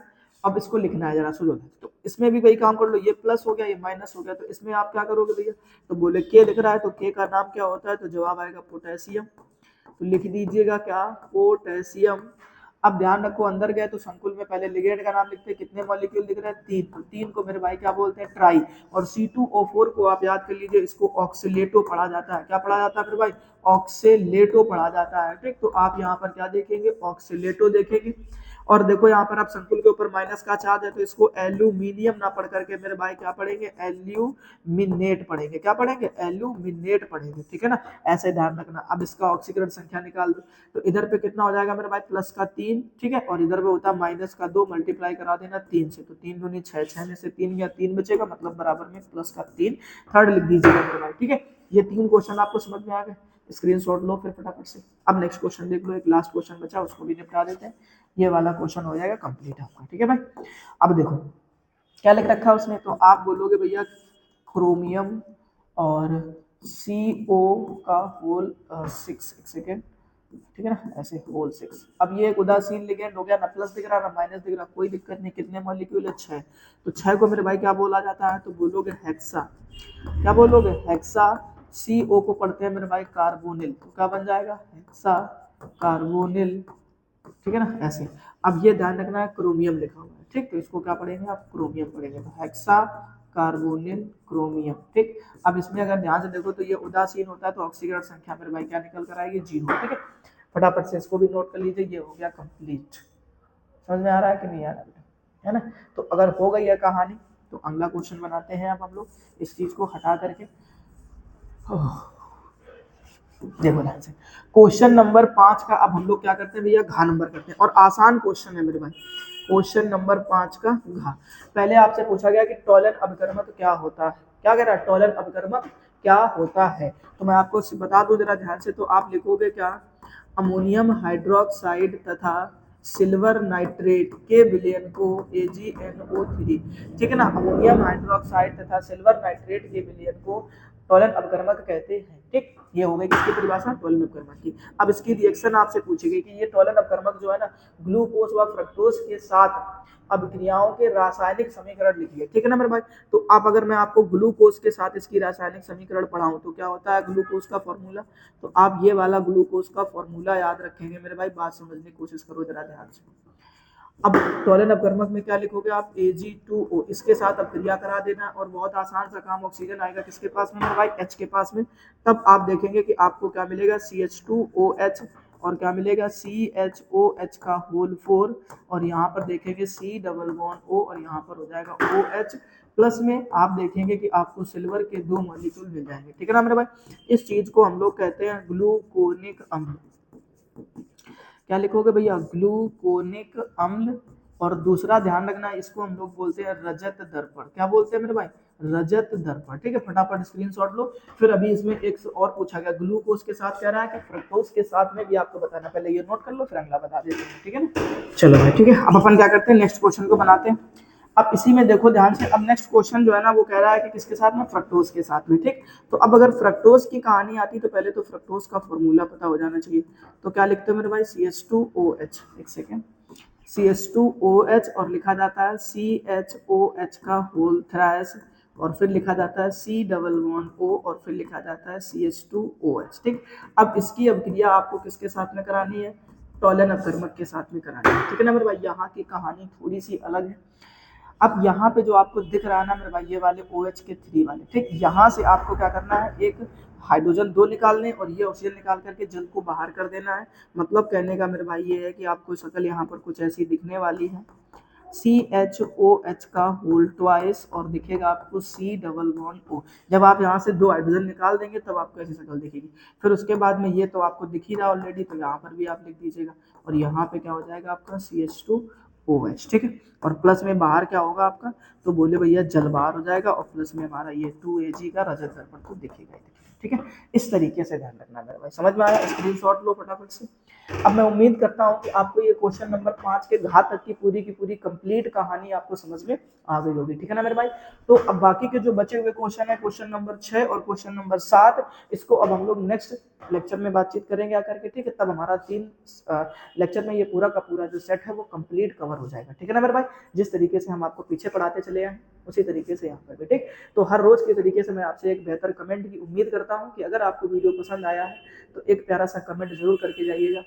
अब इसको लिखना है जरा सुनो, तो इसमें भी वही काम कर लो, ये प्लस हो गया ये माइनस हो गया, तो इसमें आप क्या करोगे भैया, तो बोले K लिख रहा है तो K का नाम क्या होता है, तो जवाब आएगा पोटेशियम। तो लिख दीजिएगा क्या पोटेशियम। अब ध्यान रखो अंदर गए तो संकुल में पहले लिगेंड का नाम लिखते हैं, कितने मॉलिक्यूल दिख रहे हैं 3, तो 3 को मेरे भाई क्या बोलते हैं ट्राई। और C2O4 को आप याद कर लीजिए, इसको ऑक्सीलेटो पढ़ा जाता है, क्या पढ़ा जाता है फिर भाई, ऑक्सीलेटो पढ़ा जाता है, ठीक। तो आप यहाँ पर क्या देखेंगे ऑक्सीलेटो देखेंगे। और देखो यहाँ पर आप संकुल के ऊपर माइनस का चार्ज है, तो इसको एल्यूमिनियम ना पढ़ करके मेरे भाई क्या पढ़ेंगे एल्यूमिनेट पढ़ेंगे, क्या पढ़ेंगे एल्यूमिनेट पढ़ेंगे, ठीक है ना। ऐसे ध्यान रखना। अब इसका ऑक्सीकरण संख्या निकाल दो, तो इधर पे कितना हो जाएगा मेरे भाई प्लस का 3, ठीक है, और इधर पे होता है माइनस का 2, मल्टीप्लाई करा देना 3 से, तो 3 दूनी 6, 6 में से 3 या 3 बचेगा, मतलब बराबर में प्लस का 3, थर्ड लिख दीजिएगा मेरे भाई, ठीक है। ये 3 क्वेश्चन आपको समझ में आ गए, स्क्रीनशॉट लो फिर फटाफट से। अब नेक्स्ट क्वेश्चन देख लो, एक लास्ट क्वेश्चन बचा उसको भी निपटा देते हैं, ये वाला क्वेश्चन हो जाएगा कंप्लीट आपका, ठीक है भाई। अब देखो क्या लिख रखा है उसने, तो आप बोलोगे भैया क्रोमियम और CO का होल 6, एक सेकेंड, ठीक है ना, ऐसे होल 6। अब ये एक उदासीन लिगेंड हो गया, ना प्लस दिख रहा ना माइनस दिख रहा, कोई दिक्कत नहीं, कितने मॉलिक्यूल है 6, तो 6 को मेरे भाई क्या बोला जाता है, तो बोलोगे हेक्सा, क्या बोलोगे हेक्सा। CO को पढ़ते हैं मेरे भाई कार्बोनिल, तो क्या बन जाएगा हेक्सा कार्बोनिल, ठीक है ना ऐसे। अब ये ध्यान रखना है क्रोमियम लिखा हुआ है, ठीक, तो इसको क्या पढ़ेंगे आप क्रोमियम पढ़ेंगे, तो हेक्सा कार्बोनिल क्रोमियम, ठीक। अब इसमें अगर ध्यान से देखो तो ये उदासीन होता है, तो ऑक्सीकरण संख्या मेरे भाई क्या निकल कर आएगी 0, ठीक है। फटाफट से इसको भी नोट कर लीजिए, ये हो गया कंप्लीट। समझ में आ रहा है कि नहीं आ रहा बेटा, है ना। तो अगर हो गई है कहानी तो अगला क्वेश्चन बनाते हैं अब हम लोग, इस चीज को हटा करके। देखो ध्यान से, क्वेश्चन नंबर 5 का अब हम लोग क्या करते हैं भैया, घा नंबर करते हैं, और आसान क्वेश्चन है मेरे भाई। क्वेश्चन नंबर 5 का घा, पहले आपसे पूछा गया कि टॉलन अभिकर्मक क्या होता है, क्या कह रहा है, टॉलन अभिकर्मक क्या होता है, तो मैं आपको बता दूं जरा ध्यान से, तो आप लिखोगे क्या, अमोनियम हाइड्रोक्साइड तथा सिल्वर नाइट्रेट के विलयन को AgNO3, ठीक है ना, अमोनियम हाइड्रोक्साइड तथा सिल्वर नाइट्रेट के विलयन को टॉलन अपकर्मक कहते हैं, ठीक। ये हो गई किसकी परिभाषा, टॉलन अपकर्मक की। अब इसकी रिएक्शन आपसे पूछेगी कि ये टॉलन अपकर्मक जो है ना, ग्लूकोज व फ्रक्टोज के साथ अभिक्रियाओं के रासायनिक समीकरण लिखिए, ठीक है ना मेरे भाई। तो अब अगर मैं आपको ग्लूकोज के साथ इसकी रासायनिक समीकरण पढ़ाऊं तो क्या होता है ग्लूकोज का फॉर्मूला, तो आप ये वाला ग्लूकोज का फॉर्मूला याद रखेंगे मेरे भाई, बात समझने की कोशिश करो जरा ध्यान से। अब टॉलन अपकर्मक में क्या लिखोगे आप, Ag2O, इसके साथ अब क्रिया करा देना, और बहुत आसान सा काम, ऑक्सीजन आएगा किसके पास में मेरे भाई, H के पास में, तब आप देखेंगे कि आपको क्या मिलेगा CH2OH, और क्या मिलेगा CHOH का होल 4, और यहाँ पर देखेंगे C डबल बॉन्ड O, और यहाँ पर हो जाएगा OH, प्लस में आप देखेंगे कि आपको सिल्वर के 2 मॉलिक्यूल मिल जाएंगे, ठीक है ना मेरे भाई। इस चीज को हम लोग कहते हैं ग्लूकोनिक अम्ल, क्या लिखोगे भैया, ग्लूकोनिक अम्ल। और दूसरा ध्यान रखना, इसको हम लोग बोलते हैं रजत दर्पण, क्या बोलते हैं मेरे भाई, रजत दर्पण, ठीक है। फटाफट स्क्रीनशॉट लो, फिर अभी इसमें एक और पूछा गया ग्लूकोज के साथ, कह रहा है कि फ्रक्टोज के साथ में भी आपको बताना, पहले ये नोट कर लो फिर अगला बता देते हैं, ठीक है ना। चलो भाई ठीक है, अब अपन क्या करते हैं, नेक्स्ट क्वेश्चन को बनाते हैं। अब इसी में देखो ध्यान से, अब नेक्स्ट क्वेश्चन जो है ना वो कह रहा है कि किसके साथ में, फ्रक्टोज के साथ में, ठीक। तो अब अगर फ्रक्टोज की कहानी आती तो पहले तो फ्रक्टोज का फॉर्मूला पता हो जाना चाहिए, तो क्या लिखते हो मेरे भाई, CH2OH, एक सेकेंड, CH2OH, और लिखा जाता है CHOH का होल थ्राइस, और फिर लिखा जाता है C डबल बॉन्ड O, और फिर लिखा जाता है CH2OH, ठीक। अब इसकी अभिक्रिया आपको किसके साथ में करानी है, टॉलन अपकर्मक के साथ में करानी है, ठीक है ना मेरे भाई। यहाँ की कहानी थोड़ी सी अलग है। अब यहाँ पे जो आपको दिख रहा है ना मेरे भाई, ये वाले OH के 3 वाले, ठीक, यहाँ से आपको क्या करना है, एक हाइड्रोजन 2 निकालने और ये ऑक्सीजन निकाल करके जल को बाहर कर देना है। मतलब कहने का मेरे भाई ये है कि आपको शक्ल यहाँ पर कुछ ऐसी दिखने वाली है, CHOH का होल ट्वाइस, और दिखेगा आपको C डबल बॉन्ड O। जब आप यहाँ से 2 हाइड्रोजन निकाल देंगे तब आपको ऐसी शक्ल दिखेगी। फिर उसके बाद में ये तो आपको दिख ही रहा ऑलरेडी, तो यहाँ पर भी आप लिख दीजिएगा, और यहाँ पे क्या हो जाएगा आपका CH2OH, ठीक है। और प्लस में बाहर क्या होगा आपका, तो बोले भैया जल बाहर हो जाएगा, और प्लस में हमारा ये 2Ag का रजत दर्पण तो दिखेगा, ठीक है। इस तरीके से ध्यान रखना मेरे भाई, समझ में आया, स्क्रीनशॉट लो फटाफट से। अब मैं उम्मीद करता हूं कि आपको ये क्वेश्चन नंबर 5 के घात तक की पूरी कंप्लीट कहानी आपको समझ में आ गई होगी, ठीक है ना मेरे भाई। तो अब बाकी के जो बचे हुए क्वेश्चन है, क्वेश्चन नंबर 6 और क्वेश्चन नंबर 7, इसको अब हम लोग नेक्स्ट लेक्चर में बातचीत करेंगे आकर के, ठीक है। तब हमारा 3 लेक्चर में ये पूरा का पूरा जो सेट है वो कंप्लीट कवर हो जाएगा, ठीक है ना मेरे भाई। जिस तरीके से हम आपको पीछे पढ़ाते चले आए उसी तरीके से यहाँ पर भी, ठीक। तो हर रोज के तरीके से मैं आपसे एक बेहतर कमेंट की उम्मीद करता हूँ कि अगर आपको वीडियो पसंद आया है तो एक प्यारा सा कमेंट जरूर करके जाइएगा,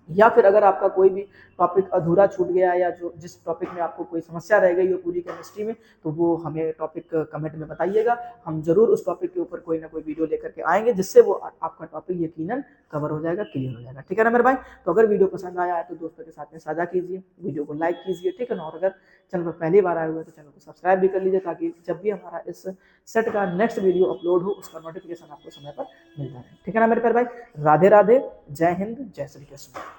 या फिर अगर आपका कोई भी टॉपिक अधूरा छूट गया या जो जिस टॉपिक में आपको कोई समस्या रह गई हो पूरी केमिस्ट्री में, तो वो हमें टॉपिक कमेंट में बताइएगा। हम जरूर उस टॉपिक के ऊपर कोई ना कोई वीडियो लेकर के आएंगे, जिससे वो आपका टॉपिक यकीनन कवर हो जाएगा, क्लियर हो जाएगा, ठीक है ना मेरे भाई। तो अगर वीडियो पसंद आया है तो दोस्तों के साथ में साझा कीजिए, वीडियो को लाइक कीजिए, ठीक है ना। और अगर चैनल पर पहली बार आए हुए तो चैनल को सब्सक्राइब भी कर लीजिए, ताकि जब भी हमारा इस सेट का नेक्स्ट वीडियो अपलोड हो उसका नोटिफिकेशन आपको समय पर मिल जाए, ठीक है ना मेरे प्यारे भाई। राधे राधे, जय हिंद, जय श्री कृष्ण।